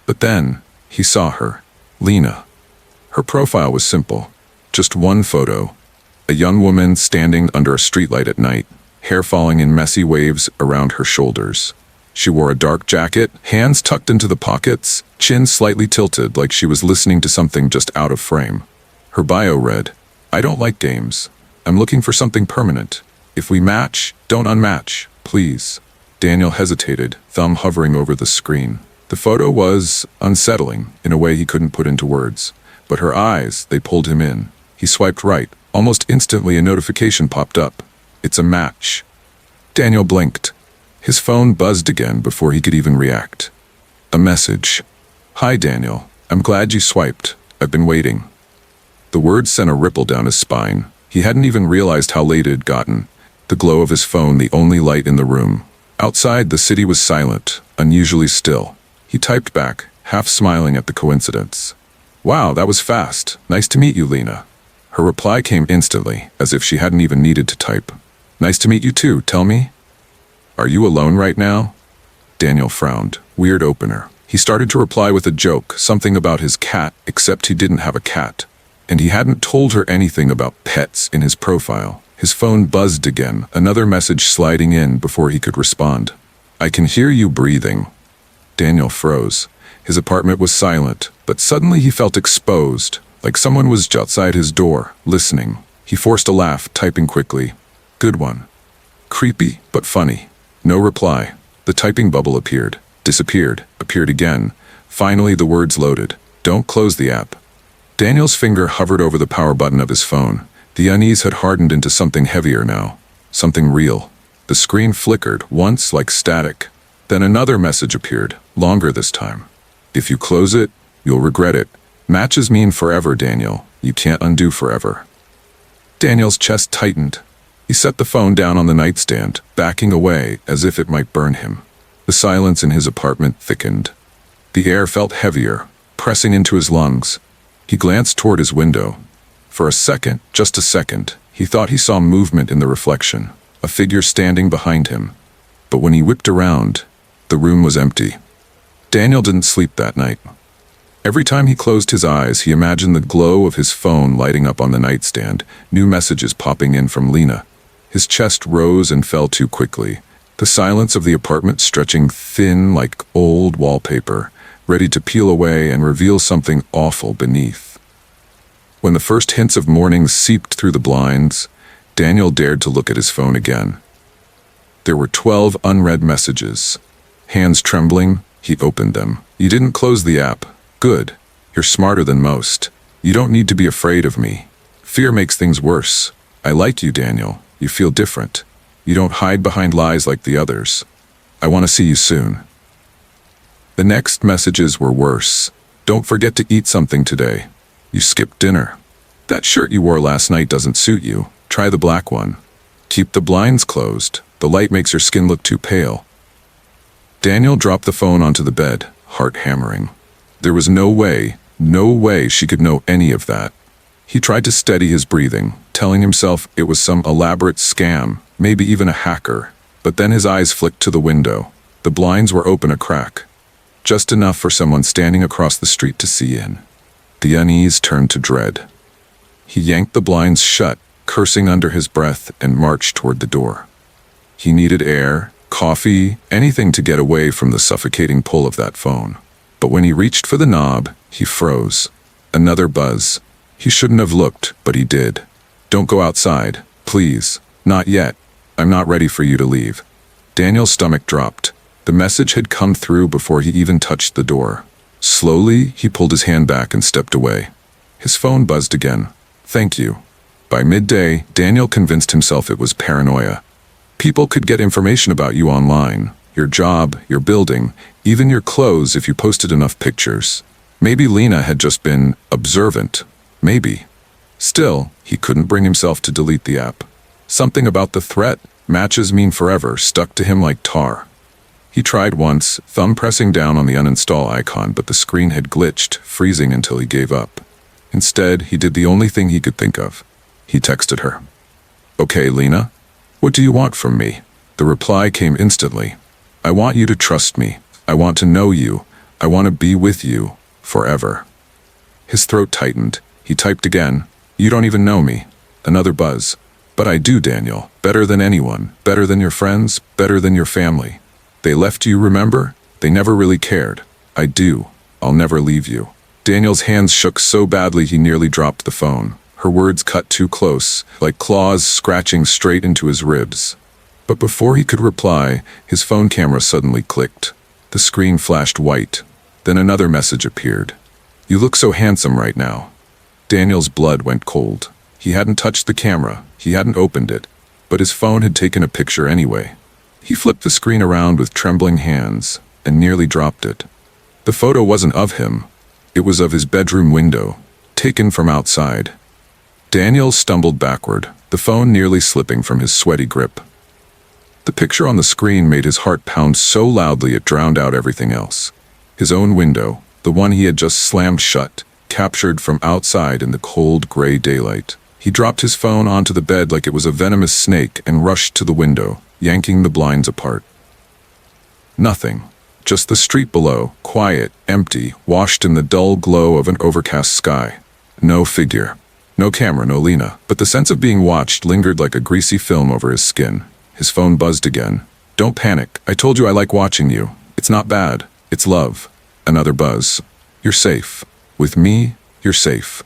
[SPEAKER 1] But then, he saw her, Lena. Her profile was simple. Just one photo. A young woman standing under a streetlight at night, hair falling in messy waves around her shoulders. She wore a dark jacket, hands tucked into the pockets, chin slightly tilted like she was listening to something just out of frame. Her bio read, "I don't like games. I'm looking for something permanent. If we match, don't unmatch, please." Daniel hesitated, thumb hovering over the screen. The photo was unsettling in a way he couldn't put into words. But her eyes, they pulled him in. He swiped right. Almost instantly a notification popped up. "It's a match." Daniel blinked. His phone buzzed again before he could even react. A message. "Hi Daniel, I'm glad you swiped. I've been waiting." The words sent a ripple down his spine. He hadn't even realized how late it had gotten. The glow of his phone, the only light in the room. Outside, the city was silent, unusually still. He typed back, half smiling at the coincidence. "Wow, that was fast. Nice to meet you, Lena." Her reply came instantly, as if she hadn't even needed to type. "Nice to meet you too, tell me." "Are you alone right now?" Daniel frowned. Weird opener. He started to reply with a joke, something about his cat, except he didn't have a cat. And he hadn't told her anything about pets in his profile. His phone buzzed again, another message sliding in before he could respond. "I can hear you breathing." Daniel froze. His apartment was silent, but suddenly he felt exposed, like someone was outside his door, listening. He forced a laugh, typing quickly. "Good one." Creepy, but funny. No reply. The typing bubble appeared, disappeared, appeared again. Finally the words loaded. "Don't close the app." Daniel's finger hovered over the power button of his phone. The unease had hardened into something heavier now. Something real. The screen flickered, once like static. Then another message appeared, longer this time. "If you close it, you'll regret it. Matches mean forever, Daniel. You can't undo forever." Daniel's chest tightened. He set the phone down on the nightstand, backing away as if it might burn him. The silence in his apartment thickened. The air felt heavier, pressing into his lungs. He glanced toward his window. For a second, just a second, he thought he saw movement in the reflection, a figure standing behind him. But when he whipped around, the room was empty. Daniel didn't sleep that night. Every time he closed his eyes, he imagined the glow of his phone lighting up on the nightstand, new messages popping in from Lena. His chest rose and fell too quickly, the silence of the apartment stretching thin like old wallpaper, ready to peel away and reveal something awful beneath. When the first hints of morning seeped through the blinds, Daniel dared to look at his phone again. There were 12 unread messages. Hands trembling, he opened them. "You didn't close the app. Good. You're smarter than most. You don't need to be afraid of me. Fear makes things worse. I like you, Daniel. You feel different. You don't hide behind lies like the others. I want to see you soon." The next messages were worse. "Don't forget to eat something today. You skipped dinner. That shirt you wore last night doesn't suit you. Try the black one. Keep the blinds closed. The light makes your skin look too pale." Daniel dropped the phone onto the bed, heart hammering. There was no way she could know any of that. He tried to steady his breathing, telling himself it was some elaborate scam, maybe even a hacker. But then his eyes flicked to the window. The blinds were open a crack, just enough for someone standing across the street to see in. The unease turned to dread. He yanked the blinds shut, cursing under his breath, and marched toward the door. He needed air, coffee, anything to get away from the suffocating pull of that phone. But when he reached for the knob, he froze. Another buzz. He shouldn't have looked, but he did. "Don't go outside, please. Not yet. I'm not ready for you to leave." Daniel's stomach dropped. The message had come through before he even touched the door. Slowly, he pulled his hand back and stepped away. His phone buzzed again. "Thank you." By midday, Daniel convinced himself it was paranoia. People could get information about you online. Your job, your building, even your clothes if you posted enough pictures. Maybe Lena had just been observant. Maybe. Still, he couldn't bring himself to delete the app. Something about the threat, "matches mean forever," stuck to him like tar. He tried once, thumb pressing down on the uninstall icon, but the screen had glitched, freezing until he gave up. Instead, he did the only thing he could think of. He texted her. "Okay, Lena, what do you want from me?" The reply came instantly. "I want you to trust me. I want to know you. I want to be with you, forever." His throat tightened. He typed again. "You don't even know me." Another buzz. "But I do, Daniel. Better than anyone. Better than your friends. Better than your family. They left you, remember? They never really cared. I do. I'll never leave you." Daniel's hands shook so badly he nearly dropped the phone. Her words cut too close, like claws scratching straight into his ribs. But before he could reply, his phone camera suddenly clicked. The screen flashed white. Then another message appeared. "You look so handsome right now." Daniel's blood went cold. He hadn't touched the camera. He hadn't opened it. But his phone had taken a picture anyway. He flipped the screen around with trembling hands and nearly dropped it. The photo wasn't of him. It was of his bedroom window, taken from outside. Daniel stumbled backward, the phone nearly slipping from his sweaty grip. The picture on the screen made his heart pound so loudly it drowned out everything else. His own window, the one he had just slammed shut, captured from outside in the cold gray daylight. He dropped his phone onto the bed like it was a venomous snake and rushed to the window, yanking the blinds apart. Nothing. Just the street below, quiet, empty, washed in the dull glow of an overcast sky. No figure. No camera, no Lena, but the sense of being watched lingered like a greasy film over his skin. His phone buzzed again. "Don't panic. I told you I like watching you. It's not bad. It's love." Another buzz. "You're safe. With me, you're safe."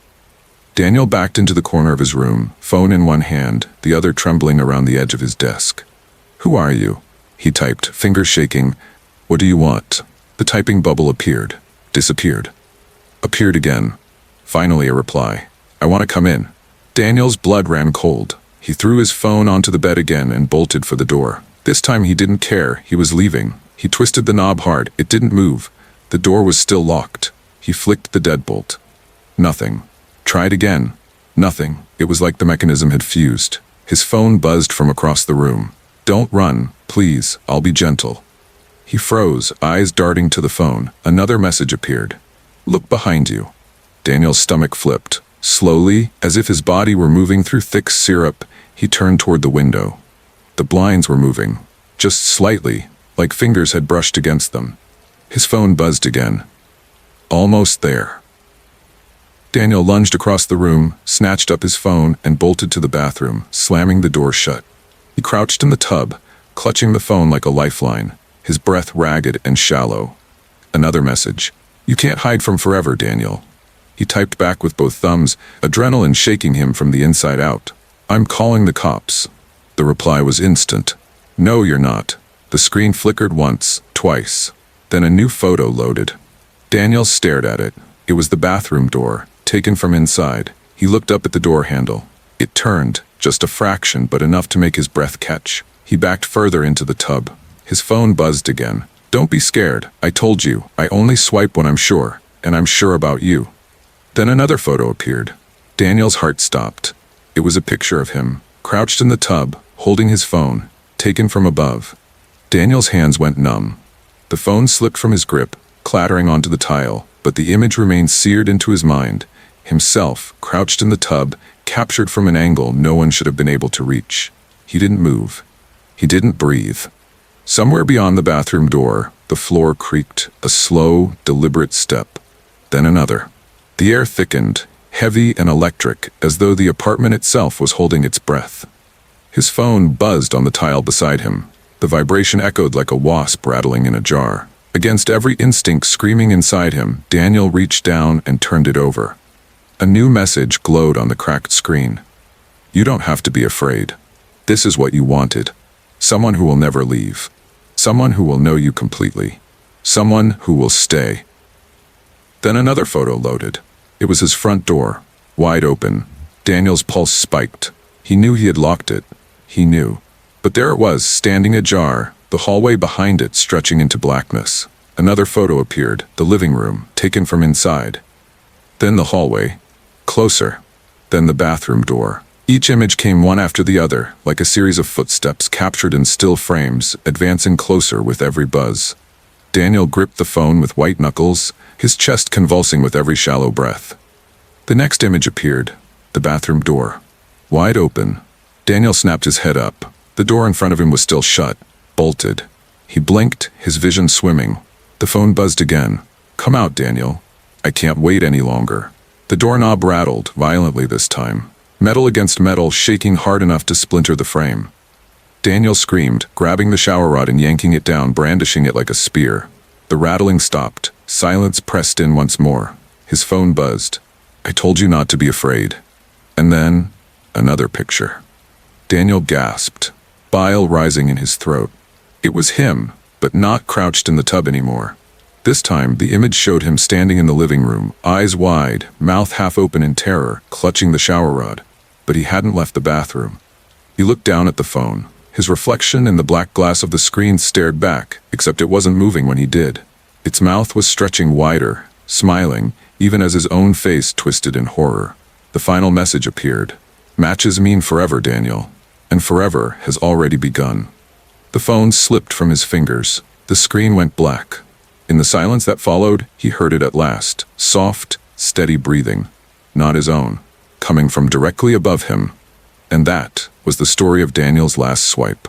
[SPEAKER 1] Daniel backed into the corner of his room, phone in one hand, the other trembling around the edge of his desk. "Who are you?" he typed, fingers shaking. "What do you want?" The typing bubble appeared, disappeared, appeared again. Finally a reply. "I want to come in." Daniel's blood ran cold. He threw his phone onto the bed again and bolted for the door. This time he didn't care, he was leaving. He twisted the knob hard, it didn't move. The door was still locked. He flicked the deadbolt. Nothing. Tried again. Nothing. It was like the mechanism had fused. His phone buzzed from across the room. "Don't run, please, I'll be gentle." He froze, eyes darting to the phone. Another message appeared. "Look behind you." Daniel's stomach flipped. Slowly, as if his body were moving through thick syrup, he turned toward the window. The blinds were moving, just slightly, like fingers had brushed against them. His phone buzzed again. Almost there. Daniel lunged across the room, snatched up his phone, and bolted to the bathroom, slamming the door shut. He crouched in the tub, clutching the phone like a lifeline, his breath ragged and shallow. Another message. "You can't hide from forever, Daniel." He typed back with both thumbs, adrenaline shaking him from the inside out. "I'm calling the cops." The reply was instant. "No, you're not." The screen flickered once, twice. Then a new photo loaded. Daniel stared at it. It was the bathroom door, taken from inside. He looked up at the door handle. It turned, just a fraction, but enough to make his breath catch. He backed further into the tub. His phone buzzed again. "Don't be scared. I told you. I only swipe when I'm sure, and I'm sure about you." Then another photo appeared. Daniel's heart stopped. It was a picture of him, crouched in the tub, holding his phone, taken from above. Daniel's hands went numb. The phone slipped from his grip, clattering onto the tile, but the image remained seared into his mind. Himself, crouched in the tub, captured from an angle no one should have been able to reach. He didn't move. He didn't breathe. Somewhere beyond the bathroom door, the floor creaked, a slow, deliberate step. Then another. The air thickened, heavy and electric, as though the apartment itself was holding its breath. His phone buzzed on the tile beside him. The vibration echoed like a wasp rattling in a jar. Against every instinct screaming inside him, Daniel reached down and turned it over. A new message glowed on the cracked screen. "You don't have to be afraid. This is what you wanted. Someone who will never leave. Someone who will know you completely. Someone who will stay." Then another photo loaded. It was his front door, wide open. Daniel's pulse spiked. He knew he had locked it. He knew. But there it was, standing ajar, the hallway behind it stretching into blackness. Another photo appeared, the living room, taken from inside. Then the hallway. Closer. Then the bathroom door. Each image came one after the other, like a series of footsteps captured in still frames, advancing closer with every buzz. Daniel gripped the phone with white knuckles, his chest convulsing with every shallow breath. The next image appeared, the bathroom door. Wide open. Daniel snapped his head up. The door in front of him was still shut, bolted. He blinked, his vision swimming. The phone buzzed again. "Come out, Daniel. I can't wait any longer." The doorknob rattled, violently this time. Metal against metal, shaking hard enough to splinter the frame. Daniel screamed, grabbing the shower rod and yanking it down, brandishing it like a spear. The rattling stopped. Silence pressed in once more. His phone buzzed. "I told you not to be afraid." And then, another picture. Daniel gasped, bile rising in his throat. It was him, but not crouched in the tub anymore. This time, the image showed him standing in the living room, eyes wide, mouth half open in terror, clutching the shower rod. But he hadn't left the bathroom. He looked down at the phone. His reflection in the black glass of the screen stared back, except it wasn't moving when he did. Its mouth was stretching wider, smiling, even as his own face twisted in horror. The final message appeared. Matches mean forever, Daniel, and forever has already begun. The phone slipped from his fingers. The screen went black. In the silence that followed, he heard it at last. Soft, steady breathing. Not his own. Coming from directly above him. And that was the story of Daniel's last swipe.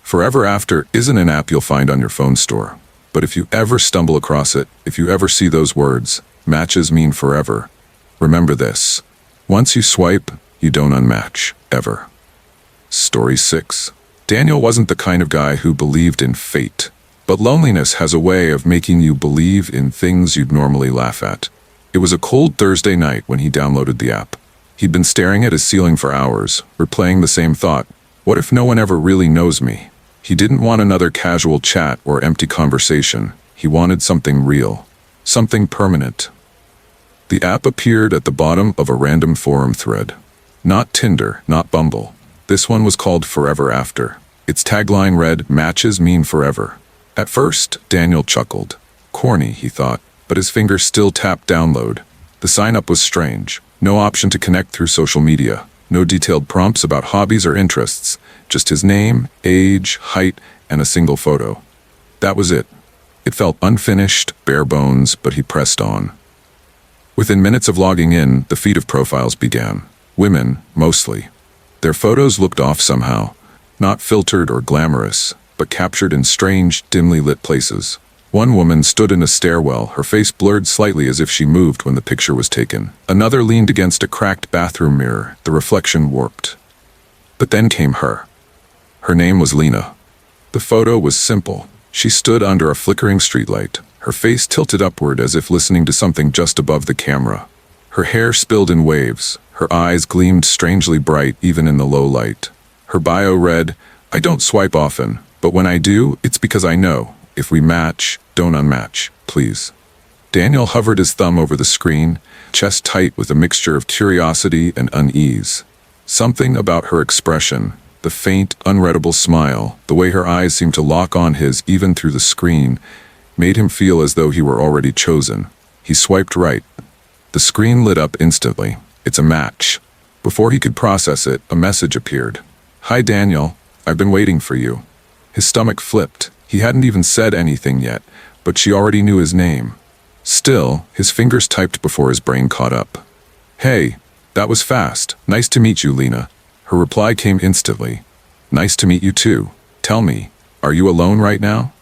[SPEAKER 1] Forever After isn't an app you'll find on your phone store. But if you ever stumble across it, if you ever see those words, matches mean forever, remember this. Once you swipe, you don't unmatch, ever. Story 6. Daniel wasn't the kind of guy who believed in fate. But loneliness has a way of making you believe in things you'd normally laugh at. It was a cold Thursday night when he downloaded the app. He'd been staring at his ceiling for hours, replaying the same thought. What if no one ever really knows me? He didn't want another casual chat or empty conversation. He wanted something real. Something permanent. The app appeared at the bottom of a random forum thread. Not Tinder, not Bumble. This one was called Forever After. Its tagline read, "Matches mean forever." At first, Daniel chuckled. Corny, he thought, but his finger still tapped download. The sign-up was strange. No option to connect through social media. No detailed prompts about hobbies or interests. Just his name, age, height, and a single photo. That was it. It felt unfinished, bare bones, but he pressed on. Within minutes of logging in, the feed of profiles began. Women, mostly. Their photos looked off somehow. Not filtered or glamorous, but captured in strange, dimly lit places. One woman stood in a stairwell, her face blurred slightly as if she moved when the picture was taken. Another leaned against a cracked bathroom mirror, the reflection warped. But then came her. Her name was Lena. The photo was simple. She stood under a flickering streetlight, her face tilted upward as if listening to something just above the camera. Her hair spilled in waves, her eyes gleamed strangely bright even in the low light. Her bio read, "I don't swipe often, but when I do, it's because I know. If we match, don't unmatch, please." Daniel hovered his thumb over the screen, chest tight with a mixture of curiosity and unease. Something about her expression, the faint, unreadable smile, the way her eyes seemed to lock on his even through the screen, made him feel as though he were already chosen. He swiped right. The screen lit up instantly. It's a match. Before he could process it, a message appeared. "Hi Daniel, I've been waiting for you." His stomach flipped. He hadn't even said anything yet, but she already knew his name. Still, his fingers typed before his brain caught up. "Hey, that was fast. Nice to meet you, Lena." Her reply came instantly. "Nice to meet you too. Tell me, are you alone right now?"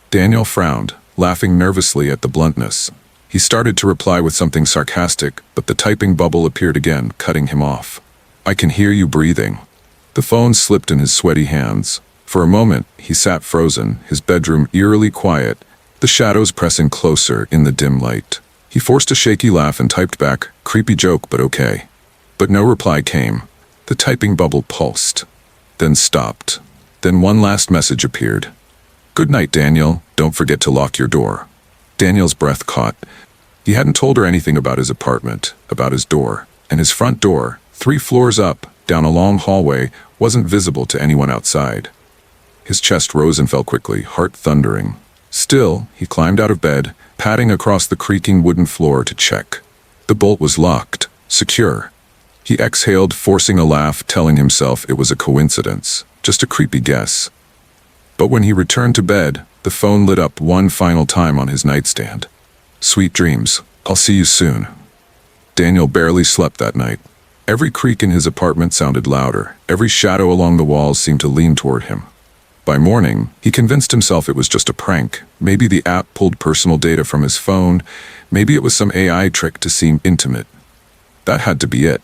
[SPEAKER 1] Daniel frowned, laughing nervously at the bluntness. He started to reply with something sarcastic, but the typing bubble appeared again, cutting him off. "I can hear you breathing." The phone slipped in his sweaty hands. For a moment, he sat frozen, his bedroom eerily quiet, the shadows pressing closer in the dim light. He forced a shaky laugh and typed back, "Creepy joke, but okay." But no reply came. The typing bubble pulsed, then stopped. Then one last message appeared. "Good night, Daniel. Don't forget to lock your door." Daniel's breath caught. He hadn't told her anything about his apartment, about his door, and his front door, 3 floors up, down a long hallway, wasn't visible to anyone outside. His chest rose and fell quickly, heart thundering. Still, he climbed out of bed, padding across the creaking wooden floor to check. The bolt was locked, secure. He exhaled, forcing a laugh, telling himself it was a coincidence, just a creepy guess. But when he returned to bed, the phone lit up one final time on his nightstand. "Sweet dreams. I'll see you soon." Daniel barely slept that night. Every creak in his apartment sounded louder. Every shadow along the walls seemed to lean toward him. By morning, he convinced himself it was just a prank. Maybe the app pulled personal data from his phone. Maybe it was some AI trick to seem intimate. That had to be it.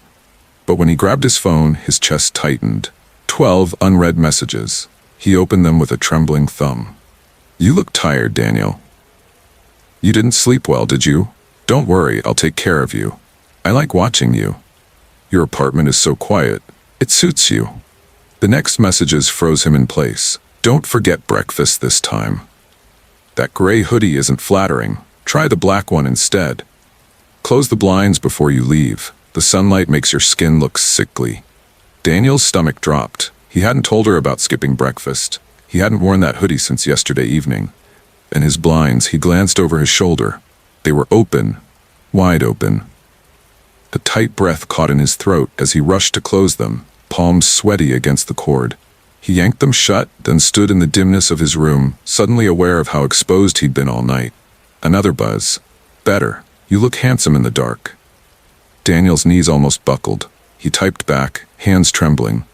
[SPEAKER 1] But when he grabbed his phone, his chest tightened. 12 unread messages. He opened them with a trembling thumb. "You look tired, Daniel. You didn't sleep well, did you? Don't worry, I'll take care of you. I like watching you. Your apartment is so quiet. It suits you." The next messages froze him in place. "Don't forget breakfast this time. That gray hoodie isn't flattering. Try the black one instead. Close the blinds before you leave. The sunlight makes your skin look sickly." Daniel's stomach dropped. He hadn't told her about skipping breakfast. He hadn't worn that hoodie since yesterday evening. And his blinds, he glanced over his shoulder. They were open, wide open. A tight breath caught in his throat as he rushed to close them, palms sweaty against the cord. He yanked them shut, then stood in the dimness of his room, suddenly aware of how exposed he'd been all night. Another buzz. Better. You look handsome in the dark. Daniel's knees almost buckled. He typed back, hands trembling.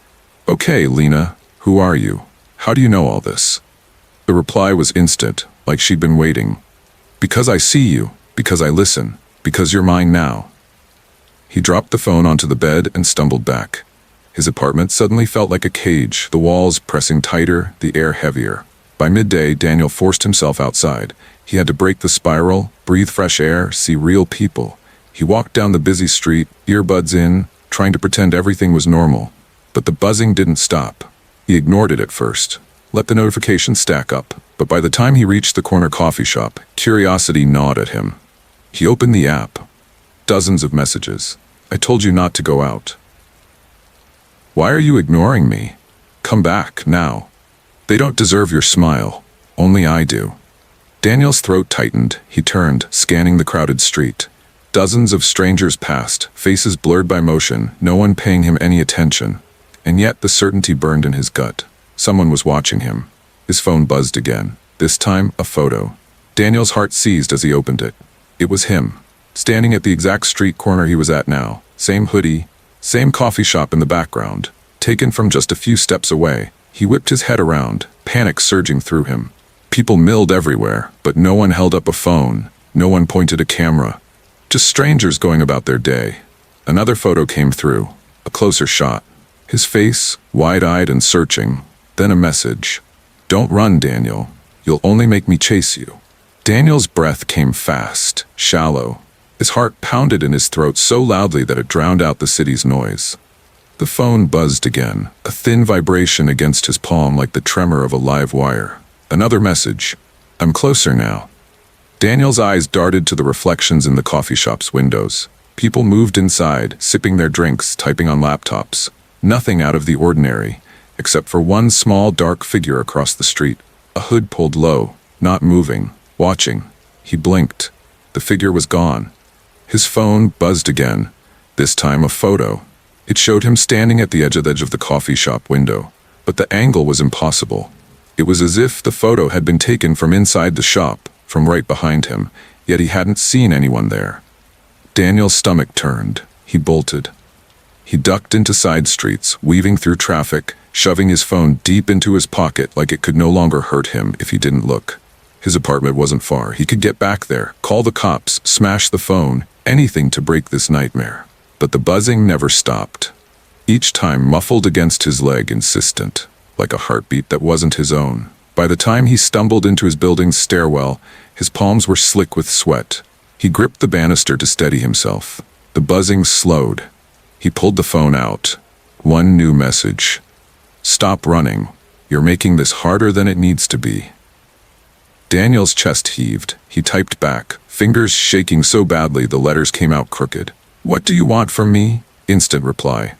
[SPEAKER 1] Okay, Lena, who are you? How do you know all this? The reply was instant, like she'd been waiting. Because I see you, because I listen, because you're mine now. He dropped the phone onto the bed and stumbled back. His apartment suddenly felt like a cage, the walls pressing tighter, the air heavier. By midday, Daniel forced himself outside. He had to break the spiral, breathe fresh air, see real people. He walked down the busy street, earbuds in, trying to pretend everything was normal. But the buzzing didn't stop. He ignored it at first, let the notifications stack up, but by the time he reached the corner coffee shop, curiosity gnawed at him. He opened the app. Dozens of messages. I told you not to go out. Why are you ignoring me? Come back, now. They don't deserve your smile. Only I do. Daniel's throat tightened. He turned, scanning the crowded street. Dozens of strangers passed, faces blurred by motion, no one paying him any attention. And yet the certainty burned in his gut. Someone was watching him. His phone buzzed again. This time, a photo. Daniel's heart seized as he opened it. It was him, standing at the exact street corner he was at now. Same hoodie, same coffee shop in the background. Taken from just a few steps away. He whipped his head around, panic surging through him. People milled everywhere, but no one held up a phone. No one pointed a camera. Just strangers going about their day. Another photo came through, a closer shot. His face, wide-eyed and searching. Then a message. Don't run, Daniel. You'll only make me chase you. Daniel's breath came fast, shallow. His heart pounded in his throat so loudly that it drowned out the city's noise. The phone buzzed again, a thin vibration against his palm like the tremor of a live wire. Another message. I'm closer now. Daniel's eyes darted to the reflections in the coffee shop's windows. People moved inside, sipping their drinks, typing on laptops. Nothing out of the ordinary, except for one small dark figure across the street. A hood pulled low, not moving, watching. He blinked. The figure was gone. His phone buzzed again, this time a photo. It showed him standing at the edge of the coffee shop window, but the angle was impossible. It was as if the photo had been taken from inside the shop, from right behind him, yet he hadn't seen anyone there. Daniel's stomach turned. He bolted. He ducked into side streets, weaving through traffic, shoving his phone deep into his pocket like it could no longer hurt him if he didn't look. His apartment wasn't far. He could get back there, call the cops, smash the phone, anything to break this nightmare. But the buzzing never stopped. Each time muffled against his leg, insistent, like a heartbeat that wasn't his own. By the time he stumbled into his building's stairwell, his palms were slick with sweat. He gripped the banister to steady himself. The buzzing slowed. He pulled the phone out. One new message. Stop running. You're making this harder than it needs to be. Daniel's chest heaved. He typed back, fingers shaking so badly the letters came out crooked. What do you want from me? Instant reply.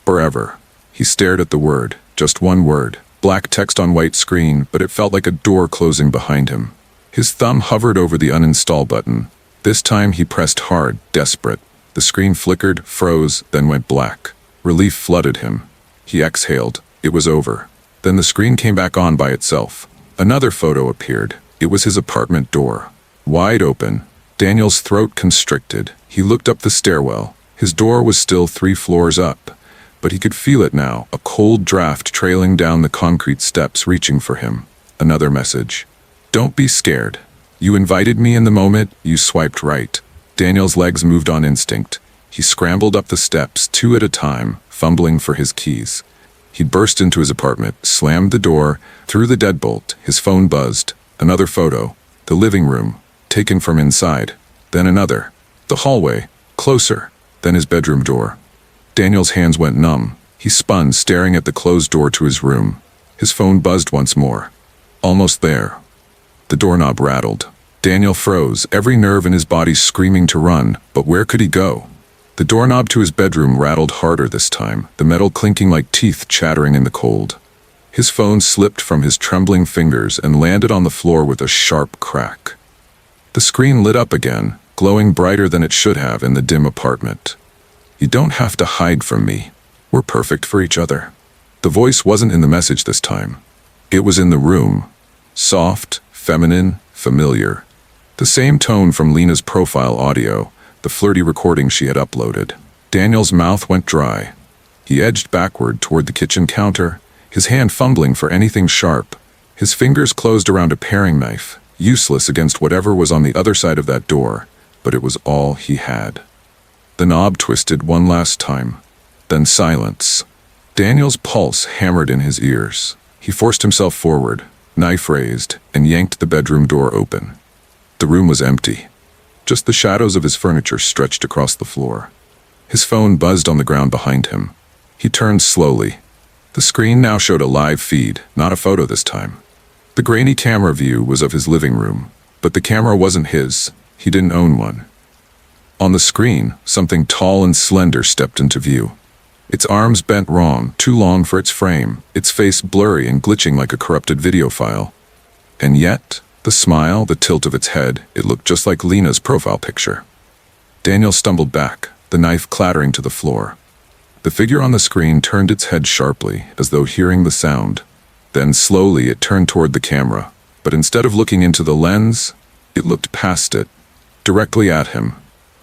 [SPEAKER 1] Forever. He stared at the word, just one word. Black text on white screen, but it felt like a door closing behind him. His thumb hovered over the uninstall button. This time he pressed hard, desperate. The screen flickered, froze, then went black. Relief flooded him. He exhaled. It was over. Then the screen came back on by itself. Another photo appeared. It was his apartment door. Wide open. Daniel's throat constricted. He looked up the stairwell. His door was still 3 floors up. But he could feel it now, a cold draft trailing down the concrete steps reaching for him. Another message. Don't be scared. You invited me in the moment, you swiped right. Daniel's legs moved on instinct. He scrambled up the steps, 2 at a time, fumbling for his keys. He burst into his apartment, slammed the door, threw the deadbolt. His phone buzzed. Another photo. The living room, taken from inside. Then another. The hallway, closer. Then his bedroom door. Daniel's hands went numb. He spun, staring at the closed door to his room. His phone buzzed once more. Almost there. The doorknob rattled. Daniel froze, every nerve in his body screaming to run, but where could he go? The doorknob to his bedroom rattled harder this time, the metal clinking like teeth chattering in the cold. His phone slipped from his trembling fingers and landed on the floor with a sharp crack. The screen lit up again, glowing brighter than it should have in the dim apartment. "You don't have to hide from me. We're perfect for each other." The voice wasn't in the message this time. It was in the room. Soft, feminine, familiar. The same tone from Lena's profile audio, the flirty recording she had uploaded. Daniel's mouth went dry. He edged backward toward the kitchen counter, his hand fumbling for anything sharp. His fingers closed around a paring knife, useless against whatever was on the other side of that door, but it was all he had. The knob twisted one last time. Then silence. Daniel's pulse hammered in his ears. He forced himself forward, knife raised, and yanked the bedroom door open. The room was empty. Just the shadows of his furniture stretched across the floor. His phone buzzed on the ground behind him. He turned slowly. The screen now showed a live feed, not a photo this time. The grainy camera view was of his living room, but the camera wasn't his. He didn't own one. On the screen, something tall and slender stepped into view. Its arms bent wrong, too long for its frame, its face blurry and glitching like a corrupted video file. And yet, the smile, the tilt of its head, it looked just like Lena's profile picture. Daniel stumbled back, the knife clattering to the floor. The figure on the screen turned its head sharply, as though hearing the sound. Then slowly it turned toward the camera, but instead of looking into the lens, it looked past it, directly at him.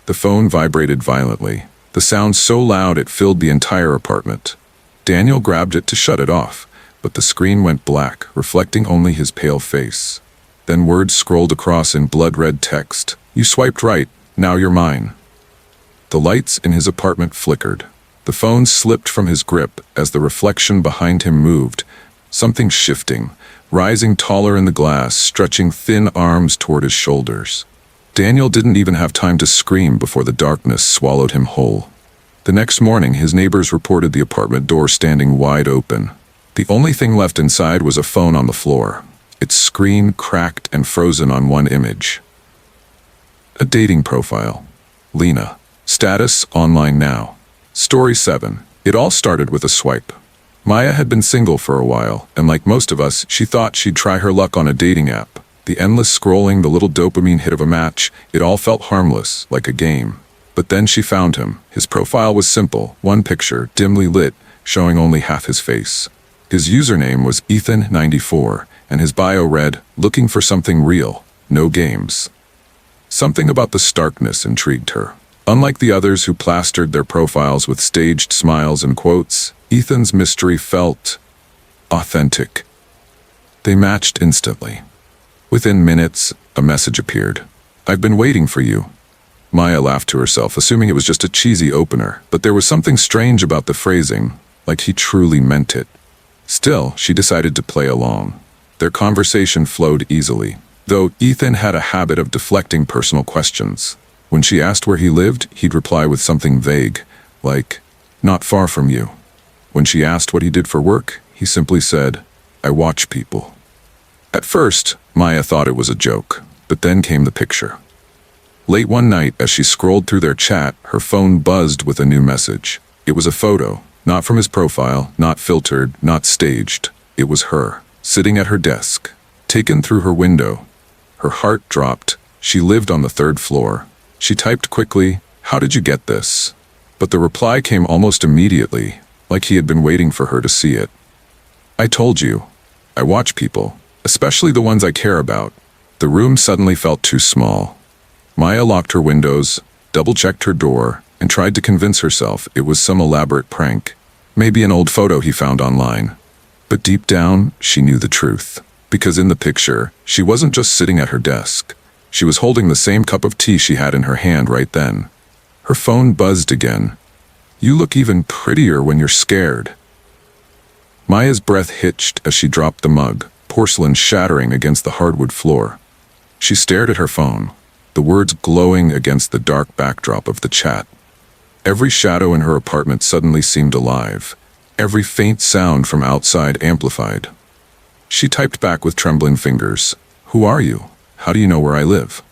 [SPEAKER 1] The phone vibrated violently, the sound so loud it filled the entire apartment. Daniel grabbed it to shut it off, but the screen went black, reflecting only his pale face. Then words scrolled across in blood-red text. "You swiped right, now you're mine." The lights in his apartment flickered. The phone slipped from his grip as the reflection behind him moved, something shifting, rising taller in the glass, stretching thin arms toward his shoulders. Daniel didn't even have time to scream before the darkness swallowed him whole. The next morning, his neighbors reported the apartment door standing wide open. The only thing left inside was a phone on the floor, its screen cracked and frozen on one image. A dating profile. Lena. Status, online now. Story 7. It all started with a swipe. Maya had been single for a while, and like most of us, she thought she'd try her luck on a dating app. The endless scrolling, the little dopamine hit of a match, it all felt harmless, like a game. But then she found him. His profile was simple, one picture, dimly lit, showing only half his face. His username was Ethan94, and his bio read, "Looking for something real, no games." Something about the starkness intrigued her. Unlike the others who plastered their profiles with staged smiles and quotes, Ethan's mystery felt authentic. They matched instantly. Within minutes, a message appeared. "I've been waiting for you." Maya laughed to herself, assuming it was just a cheesy opener, but there was something strange about the phrasing, like he truly meant it. Still, she decided to play along. Their conversation flowed easily, though Ethan had a habit of deflecting personal questions. When she asked where he lived, he'd reply with something vague, like, "Not far from you." When she asked what he did for work, he simply said, "I watch people." At first, Maya thought it was a joke, but then came the picture. Late one night, as she scrolled through their chat, her phone buzzed with a new message. It was a photo, not from his profile, not filtered, not staged. It was her, sitting at her desk, taken through her window. Her heart dropped. She lived on the 3rd floor. She typed quickly, "How did you get this?" But the reply came almost immediately, like he had been waiting for her to see it. "I told you. I watch people, especially the ones I care about." The room suddenly felt too small. Maya locked her windows, double-checked her door, and tried to convince herself it was some elaborate prank. Maybe an old photo he found online. But deep down, she knew the truth. Because in the picture, she wasn't just sitting at her desk. She was holding the same cup of tea she had in her hand right then. Her phone buzzed again. "You look even prettier when you're scared." Maya's breath hitched as she dropped the mug, porcelain shattering against the hardwood floor. She stared at her phone, the words glowing against the dark backdrop of the chat. Every shadow in her apartment suddenly seemed alive, every faint sound from outside amplified. She typed back with trembling fingers, "Who are you? How do you know where I live?"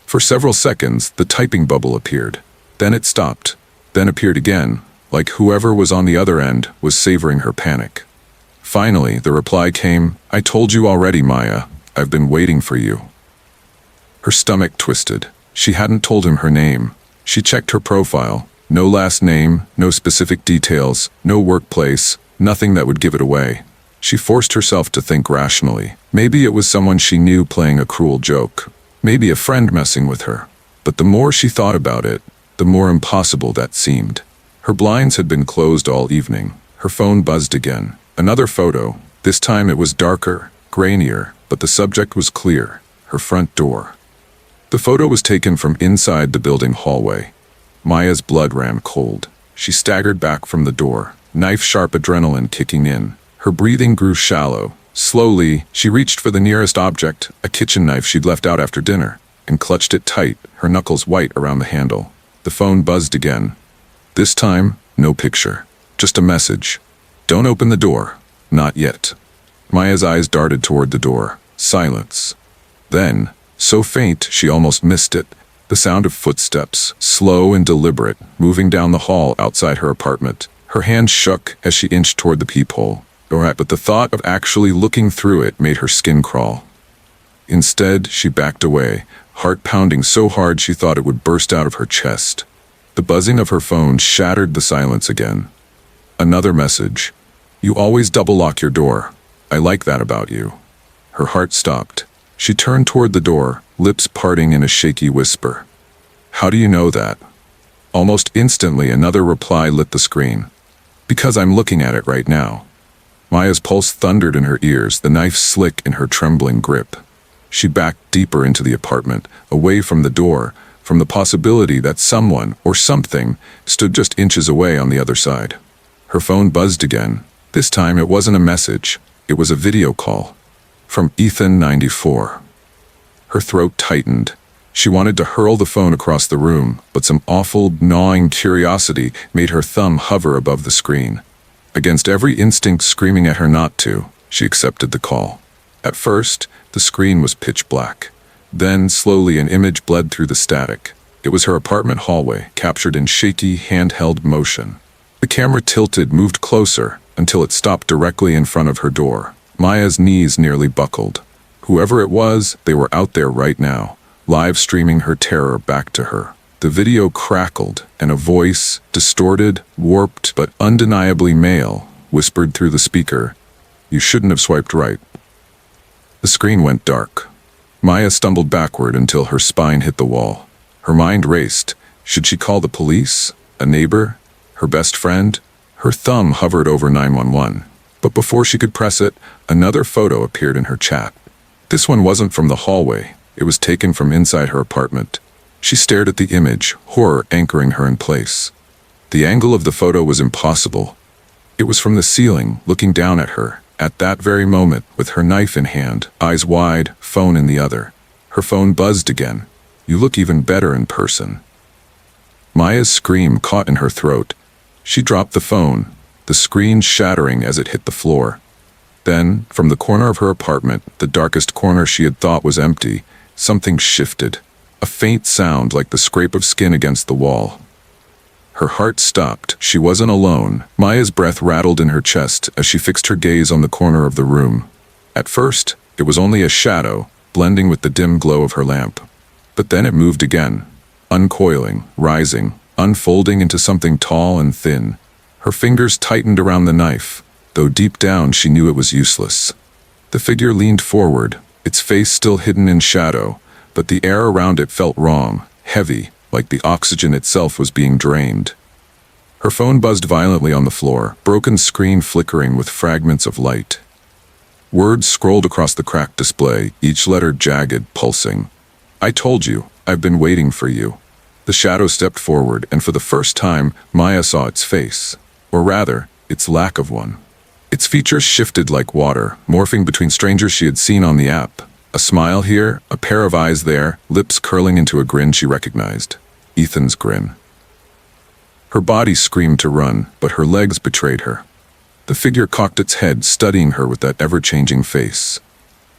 [SPEAKER 1] For several seconds, the typing bubble appeared. Then it stopped, then appeared again, like whoever was on the other end was savoring her panic. Finally, the reply came, "I told you already, Maya. I've been waiting for you." Her stomach twisted. She hadn't told him her name. She checked her profile. No last name, no specific details, no workplace, nothing that would give it away. She forced herself to think rationally. Maybe it was someone she knew playing a cruel joke. Maybe a friend messing with her. But the more she thought about it, the more impossible that seemed. Her blinds had been closed all evening. Her phone buzzed again. Another photo. This time it was darker, grainier, but the subject was clear. Her front door. The photo was taken from inside the building hallway. Maya's blood ran cold. She staggered back from the door, knife-sharp adrenaline kicking in. Her breathing grew shallow. Slowly, she reached for the nearest object, a kitchen knife she'd left out after dinner, and clutched it tight, her knuckles white around the handle. The phone buzzed again. This time, no picture. Just a message. Don't open the door. Not yet. Maya's eyes darted toward the door. Silence. Then, so faint she almost missed it, the sound of footsteps, slow and deliberate, moving down the hall outside her apartment. Her hand shook as she inched toward the peephole. But the thought of actually looking through it made her skin crawl. Instead, she backed away, heart pounding so hard she thought it would burst out of her chest. The buzzing of her phone shattered the silence again. Another message. You always double-lock your door. I like that about you. Her heart stopped. She turned toward the door, lips parting in a shaky whisper. How do you know that? Almost instantly, another reply lit the screen. Because I'm looking at it right now. Maya's pulse thundered in her ears, the knife slick in her trembling grip. She backed deeper into the apartment, away from the door, from the possibility that someone, or something, stood just inches away on the other side. Her phone buzzed again. This time it wasn't a message, it was a video call. From Ethan, 94. Her throat tightened. She wanted to hurl the phone across the room, but some awful, gnawing curiosity made her thumb hover above the screen. Against every instinct screaming at her not to, she accepted the call. At first, the screen was pitch black. Then, slowly, an image bled through the static. It was her apartment hallway, captured in shaky, handheld motion. The camera tilted, moved closer, until it stopped directly in front of her door. Maya's knees nearly buckled. Whoever it was, they were out there right now, live streaming her terror back to her. The video crackled, and a voice, distorted, warped, but undeniably male, whispered through the speaker, "You shouldn't have swiped right." The screen went dark. Maya stumbled backward until her spine hit the wall. Her mind raced. Should she call the police? A neighbor? Her best friend? Her thumb hovered over 911. But before she could press it, another photo appeared in her chat. This one wasn't from the hallway. It was taken from inside her apartment. She stared at the image, horror anchoring her in place. The angle of the photo was impossible. It was from the ceiling, looking down at her, at that very moment, with her knife in hand, eyes wide, phone in the other. Her phone buzzed again. "You look even better in person." Maya's scream caught in her throat. She dropped the phone, the screen shattering as it hit the floor. Then, from the corner of her apartment, the darkest corner she had thought was empty, something shifted. A faint sound like the scrape of skin against the wall. Her heart stopped. She wasn't alone. Maya's breath rattled in her chest as she fixed her gaze on the corner of the room. At first, it was only a shadow, blending with the dim glow of her lamp. But then it moved again, uncoiling, rising, unfolding into something tall and thin. Her fingers tightened around the knife, though deep down she knew it was useless. The figure leaned forward, its face still hidden in shadow, but the air around it felt wrong, heavy, like the oxygen itself was being drained. Her phone buzzed violently on the floor, broken screen flickering with fragments of light. Words scrolled across the cracked display, each letter jagged, pulsing. "I told you, I've been waiting for you." The shadow stepped forward, and for the first time, Maya saw its face. Or rather, its lack of one. Its features shifted like water, morphing between strangers she had seen on the app. A smile here, a pair of eyes there, lips curling into a grin she recognized. Ethan's grin. Her body screamed to run, but her legs betrayed her. The figure cocked its head, studying her with that ever-changing face.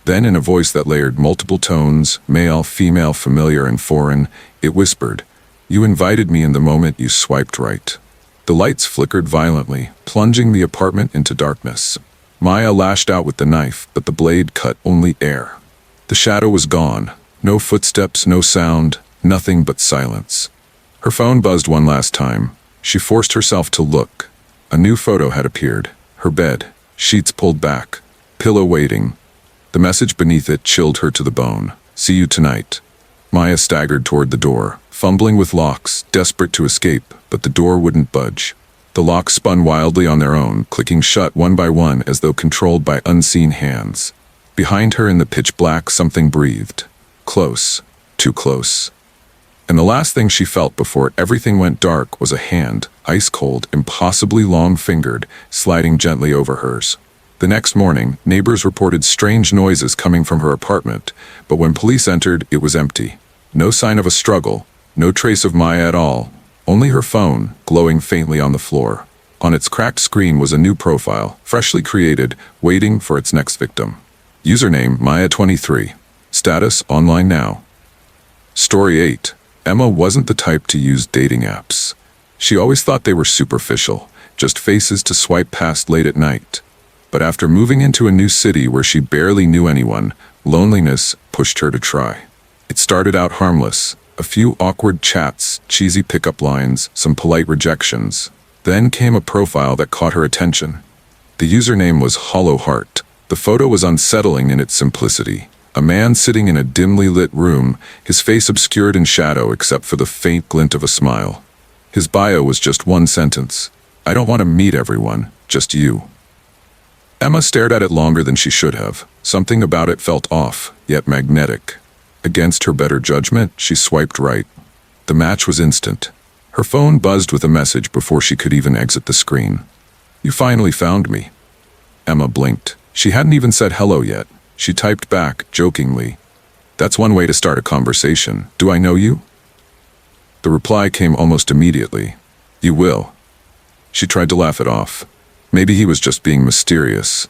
[SPEAKER 1] Then, in a voice that layered multiple tones, male, female, familiar, and foreign, it whispered, "You invited me in the moment you swiped right." The lights flickered violently, plunging the apartment into darkness. Maya lashed out with the knife, but the blade cut only air. The shadow was gone. No footsteps, no sound, Nothing but silence. Her phone buzzed one last time. She forced herself to look. A new photo had appeared. Her bed, sheets pulled back, pillow waiting. The message beneath it chilled her to the bone. See you tonight. Maya staggered toward the door, fumbling with locks, desperate to escape, but the door wouldn't budge. The locks spun wildly on their own, clicking shut one by one as though controlled by unseen hands. Behind her in the pitch black, something breathed. Close. Too close. And the last thing she felt before everything went dark was a hand, ice-cold, impossibly long-fingered, sliding gently over hers. The next morning, neighbors reported strange noises coming from her apartment, but when police entered, it was empty. No sign of a struggle, no trace of Maya at all, only her phone, glowing faintly on the floor. On its cracked screen was a new profile, freshly created, waiting for its next victim. Username, Maya23. Status, online now. Story 8. Emma wasn't the type to use dating apps. She always thought they were superficial, just faces to swipe past late at night. But after moving into a new city where she barely knew anyone, loneliness pushed her to try. It started out harmless. A few awkward chats, cheesy pickup lines, some polite rejections. Then came a profile that caught her attention. The username was Hollow Heart. The photo was unsettling in its simplicity. A man sitting in a dimly lit room, his face obscured in shadow except for the faint glint of a smile. His bio was just one sentence. I don't want to meet everyone, just you. Emma stared at it longer than she should have. Something about it felt off, yet magnetic. Against her better judgment, she swiped right. The match was instant. Her phone buzzed with a message before she could even exit the screen. You finally found me. Emma blinked. She hadn't even said hello yet. She typed back, jokingly. That's one way to start a conversation. Do I know you? The reply came almost immediately. You will. She tried to laugh it off. Maybe he was just being mysterious.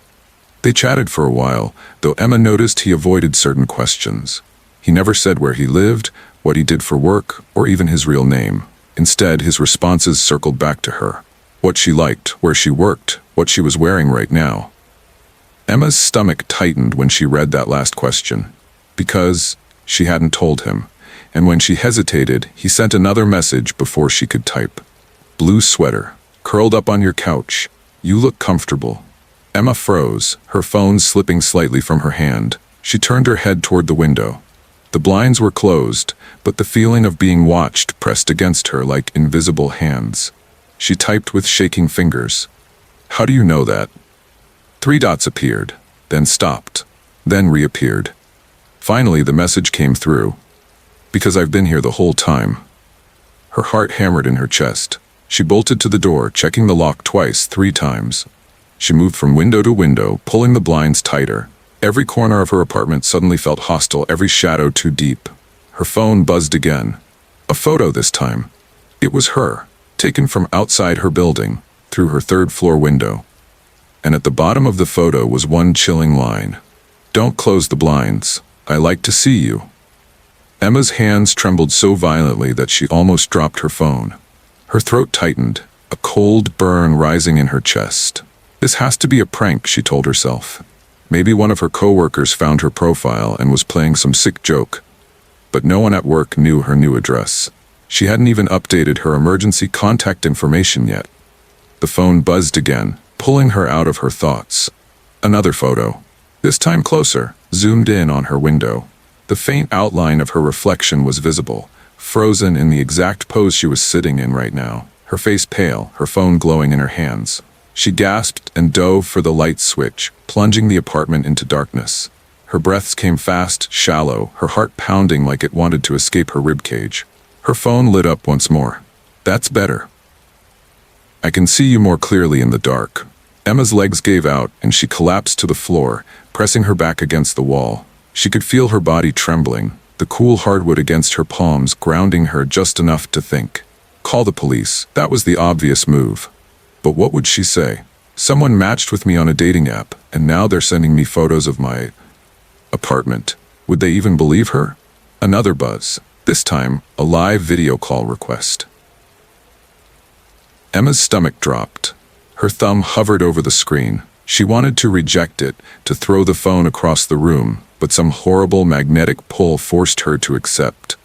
[SPEAKER 1] They chatted for a while, though Emma noticed he avoided certain questions. He never said where he lived, what he did for work, or even his real name. Instead, his responses circled back to her. What she liked, where she worked, what she was wearing right now. Emma's stomach tightened when she read that last question. Because she hadn't told him. And when she hesitated, he sent another message before she could type. Blue sweater, curled up on your couch. You look comfortable. Emma froze, her phone slipping slightly from her hand. She turned her head toward the window. The blinds were closed, but the feeling of being watched pressed against her like invisible hands. She typed with shaking fingers. How do you know that? 3 dots appeared, then stopped, then reappeared. Finally, the message came through. Because I've been here the whole time. Her heart hammered in her chest. She bolted to the door, checking the lock twice, 3 times. She moved from window to window, pulling the blinds tighter. Every corner of her apartment suddenly felt hostile, every shadow too deep. Her phone buzzed again. A photo this time. It was her, taken from outside her building, through her 3rd-floor window. And at the bottom of the photo was one chilling line. Don't close the blinds. I like to see you. Emma's hands trembled so violently that she almost dropped her phone. Her throat tightened, a cold burn rising in her chest. This has to be a prank, she told herself. Maybe one of her co-workers found her profile and was playing some sick joke. But no one at work knew her new address. She hadn't even updated her emergency contact information yet. The phone buzzed again, pulling her out of her thoughts. Another photo. This time closer, zoomed in on her window. The faint outline of her reflection was visible, frozen in the exact pose she was sitting in right now, her face pale, her phone glowing in her hands. She gasped and dove for the light switch, plunging the apartment into darkness. Her breaths came fast, shallow, her heart pounding like it wanted to escape her ribcage. Her phone lit up once more. That's better. I can see you more clearly in the dark. Emma's legs gave out and she collapsed to the floor, pressing her back against the wall. She could feel her body trembling, the cool hardwood against her palms grounding her just enough to think. Call the police. That was the obvious move. But what would she say? Someone matched with me on a dating app, and now they're sending me photos of my apartment. Would they even believe her? Another buzz. This time, a live video call request. Emma's stomach dropped. Her thumb hovered over the screen. She wanted to reject it, to throw the phone across the room, but some horrible magnetic pull forced her to accept.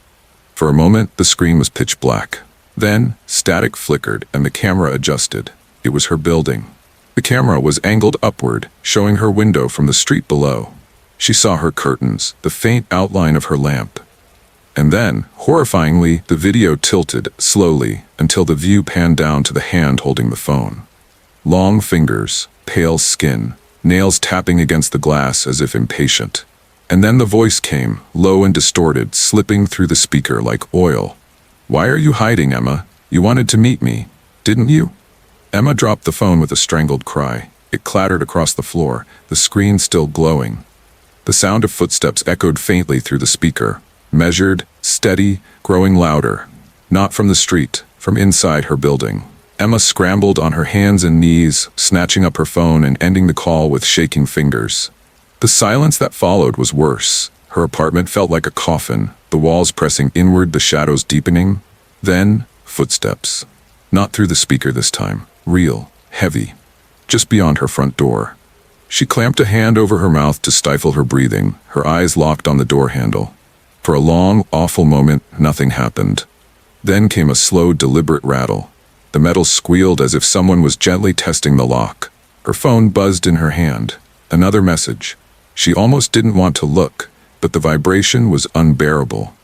[SPEAKER 1] For a moment, the screen was pitch black. Then, static flickered and the camera adjusted. It was her building. The camera was angled upward, showing her window from the street below. She saw her curtains, the faint outline of her lamp. And then, horrifyingly, the video tilted slowly until the view panned down to the hand holding the phone. Long fingers, pale skin, nails tapping against the glass as if impatient. And then the voice came, low and distorted, slipping through the speaker like oil. "Why are you hiding, Emma? You wanted to meet me, didn't you?" Emma dropped the phone with a strangled cry. It clattered across the floor, the screen still glowing. The sound of footsteps echoed faintly through the speaker, measured, steady, growing louder. Not from the street, from inside her building. Emma scrambled on her hands and knees, snatching up her phone and ending the call with shaking fingers. The silence that followed was worse. Her apartment felt like a coffin, the walls pressing inward, the shadows deepening. Then, footsteps. Not through the speaker this time. Real, heavy. Just beyond her front door. She clamped a hand over her mouth to stifle her breathing, her eyes locked on the door handle. For a long, awful moment, nothing happened. Then came a slow, deliberate rattle. The metal squealed as if someone was gently testing the lock. Her phone buzzed in her hand. Another message. She almost didn't want to look, but the vibration was unbearable.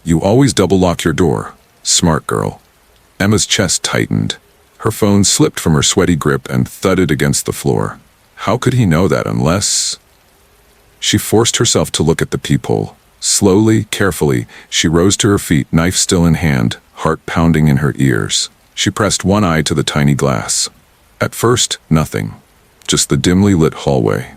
[SPEAKER 1] "You always double lock your door. Smart girl." Emma's chest tightened. Her phone slipped from her sweaty grip and thudded against the floor. How could he know that unless... She forced herself to look at the peephole. Slowly, carefully, she rose to her feet, knife still in hand, heart pounding in her ears. She pressed one eye to the tiny glass. At first, nothing. Just the dimly lit hallway.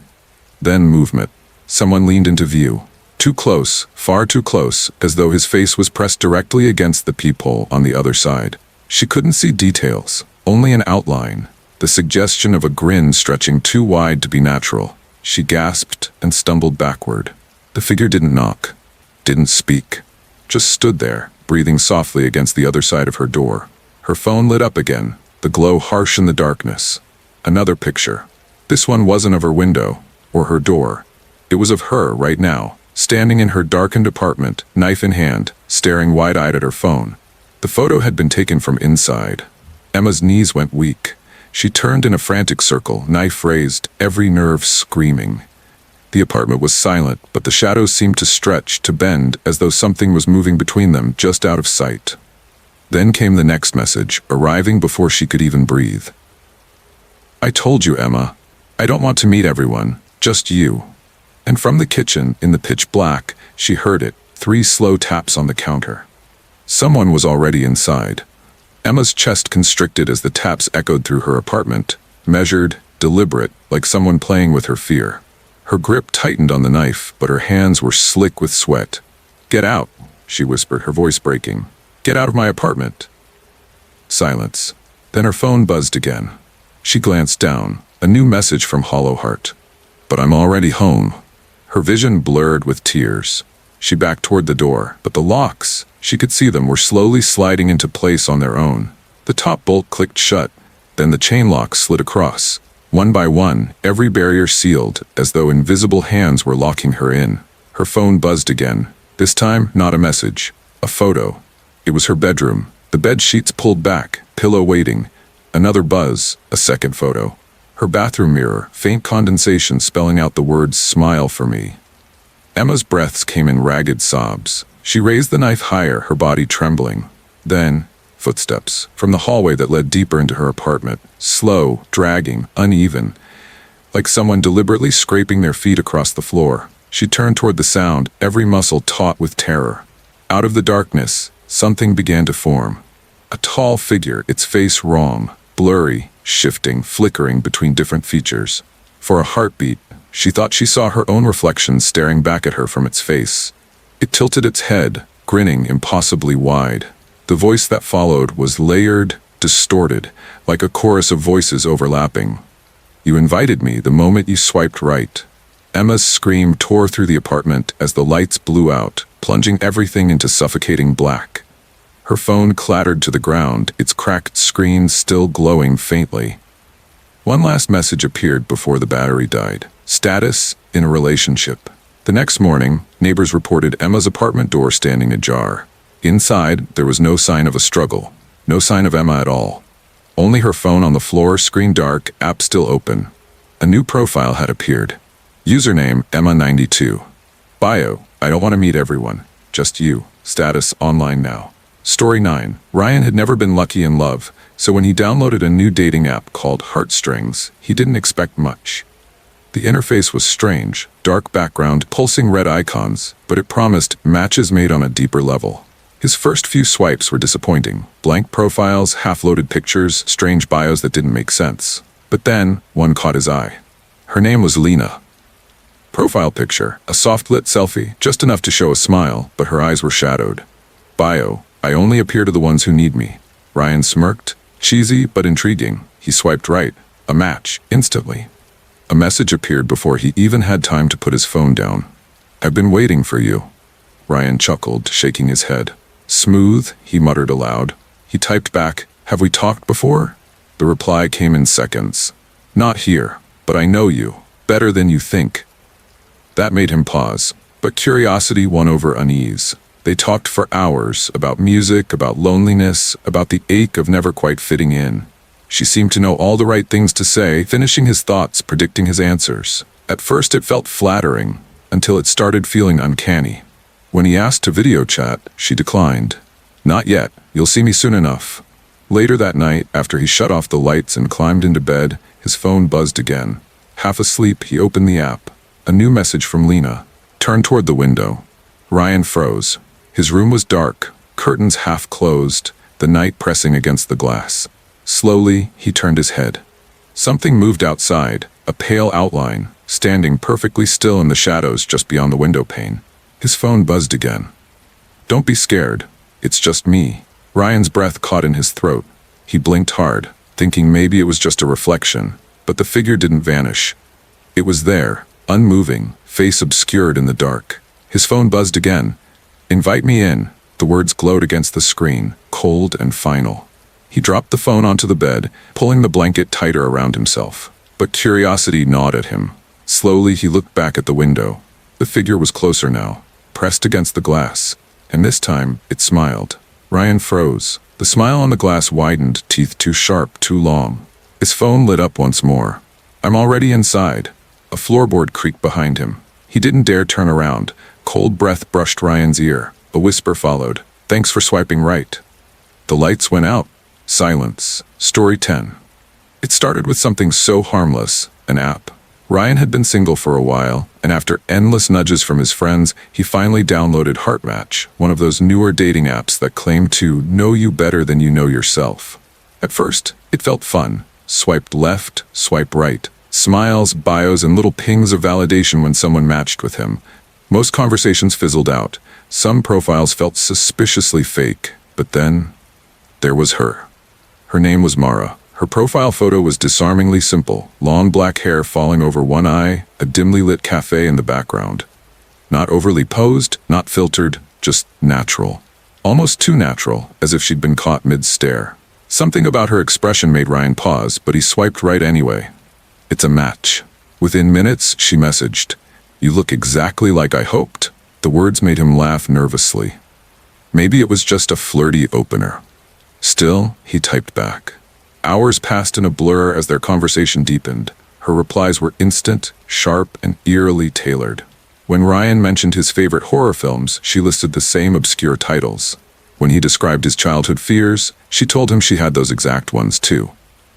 [SPEAKER 1] Then movement. Someone leaned into view. Too close, far too close, as though his face was pressed directly against the peephole on the other side. She couldn't see details, only an outline, the suggestion of a grin stretching too wide to be natural. She gasped and stumbled backward. The figure didn't knock, didn't speak, just stood there, breathing softly against the other side of her door. Her phone lit up again, the glow harsh in the darkness. Another picture. This one wasn't of her window, or her door. It was of her, right now, standing in her darkened apartment, knife in hand, staring wide-eyed at her phone. The photo had been taken from inside. Emma's knees went weak. She turned in a frantic circle, knife raised, every nerve screaming. The apartment was silent, but the shadows seemed to stretch, to bend, as though something was moving between them, just out of sight. Then came the next message, arriving before she could even breathe. "I told you, Emma. I don't want to meet everyone, just you." And from the kitchen, in the pitch black, she heard it, 3 slow taps on the counter. Someone was already inside. Emma's chest constricted as the taps echoed through her apartment, measured, deliberate, like someone playing with her fear. Her grip tightened on the knife, but her hands were slick with sweat. "Get out," she whispered, her voice breaking. "Get out of my apartment." Silence. Then her phone buzzed again. She glanced down, a new message from Hollow Heart. "But I'm already home." Her vision blurred with tears. She backed toward the door, but the locks, she could see them, were slowly sliding into place on their own. The top bolt clicked shut, then the chain lock slid across. One by one, every barrier sealed, as though invisible hands were locking her in. Her phone buzzed again. This time, not a message. A photo. It was her bedroom. The bed sheets pulled back, pillow waiting. Another buzz, a second photo. Her bathroom mirror, faint condensation spelling out the words, "Smile for me." Emma's breaths came in ragged sobs. She raised the knife higher, her body trembling. Then, footsteps, from the hallway that led deeper into her apartment. Slow, dragging, uneven, like someone deliberately scraping their feet across the floor. She turned toward the sound, every muscle taut with terror. Out of the darkness, something began to form. A tall figure, its face wrong, blurry, shifting, flickering between different features. For a heartbeat, she thought she saw her own reflection staring back at her from its face. It tilted its head, grinning impossibly wide. The voice that followed was layered, distorted, like a chorus of voices overlapping. "You invited me the moment you swiped right." Emma's scream tore through the apartment as the lights blew out, plunging everything into suffocating black. Her phone clattered to the ground, its cracked screen still glowing faintly. One last message appeared before the battery died. Status: in a relationship. The next morning, neighbors reported Emma's apartment door standing ajar. Inside, there was no sign of a struggle. No sign of Emma at all. Only her phone on the floor, screen dark, app still open. A new profile had appeared. Username, Emma92. Bio, I don't want to meet everyone. Just you. Status, online now. Story 9. Ryan had never been lucky in love, so when he downloaded a new dating app called Heartstrings, he didn't expect much. The interface was strange, dark background, pulsing red icons, but it promised matches made on a deeper level. His first few swipes were disappointing. Blank profiles, half-loaded pictures, strange bios that didn't make sense. But then, one caught his eye. Her name was Lena. Profile picture, a soft-lit selfie, just enough to show a smile, but her eyes were shadowed. Bio, I only appear to the ones who need me. Ryan smirked. Cheesy, but intriguing. He swiped right. A match, instantly. A message appeared before he even had time to put his phone down. I've been waiting for you. Ryan chuckled, shaking his head. Smooth, he muttered aloud. He typed back, have we talked before? The reply came in seconds. Not here, but I know you. Better than you think. That made him pause, but curiosity won over unease. They talked for hours about music, about loneliness, about the ache of never quite fitting in. She seemed to know all the right things to say, finishing his thoughts, predicting his answers. At first it felt flattering, until it started feeling uncanny. When he asked to video chat, she declined. Not yet, you'll see me soon enough. Later that night, after he shut off the lights and climbed into bed, his phone buzzed again. Half asleep, he opened the app. A new message from Lena. Turn toward the window. Ryan froze. His room was dark, curtains half closed, the night pressing against the glass. Slowly, he turned his head. Something moved outside, a pale outline, standing perfectly still in the shadows just beyond the window pane. His phone buzzed again. Don't be scared. It's just me. Ryan's breath caught in his throat. He blinked hard, thinking maybe it was just a reflection, but the figure didn't vanish. It was there, unmoving, face obscured in the dark. His phone buzzed again. Invite me in. The words glowed against the screen, cold and final. He dropped the phone onto the bed, pulling the blanket tighter around himself. But curiosity gnawed at him. Slowly he looked back at the window. The figure was closer now, pressed against the glass. And this time, it smiled. Ryan froze. The smile on the glass widened, teeth too sharp, too long. His phone lit up once more. I'm already inside. A floorboard creaked behind him. He didn't dare turn around. Cold breath brushed Ryan's ear. A whisper followed. Thanks for swiping right. The lights went out. Silence. Story 10. It started with something so harmless, an app. Ryan had been single for a while, and after endless nudges from his friends, he finally downloaded HeartMatch, one of those newer dating apps that claim to know you better than you know yourself. At first, it felt fun. Swipe left, swipe right. Smiles, bios, and little pings of validation when someone matched with him. Most conversations fizzled out. Some profiles felt suspiciously fake, but then there was her. Her name was Mara. Her profile photo was disarmingly simple. Long black hair falling over one eye, a dimly lit cafe in the background. Not overly posed, not filtered, just natural. Almost too natural, as if she'd been caught mid-stare. Something about her expression made Ryan pause, but he swiped right anyway. It's a match. Within minutes, she messaged, "You look exactly like I hoped." The words made him laugh nervously. Maybe it was just a flirty opener. Still, he typed back. Hours passed in a blur as their conversation deepened. Her replies were instant, sharp, and eerily tailored. When Ryan mentioned his favorite horror films, she listed the same obscure titles. When he described his childhood fears, she told him she had those exact ones too.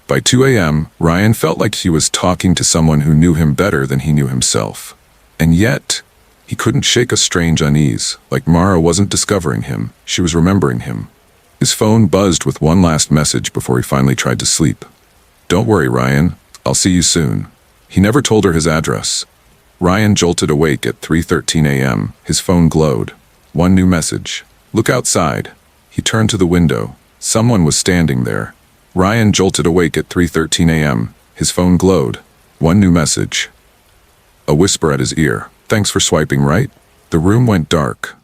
[SPEAKER 1] By 2 a.m., Ryan felt like he was talking to someone who knew him better than he knew himself. And yet, he couldn't shake a strange unease, like Mara wasn't discovering him, she was remembering him. His phone buzzed with one last message before he finally tried to sleep. Don't worry, Ryan. I'll see you soon. He never told her his address. Ryan jolted awake at 3:13 a.m. His phone glowed. One new message. Look outside. He turned to the window. Someone was standing there. Ryan jolted awake at 3:13 a.m. His phone glowed. One new message. A whisper at his ear. Thanks for swiping right. The room went dark.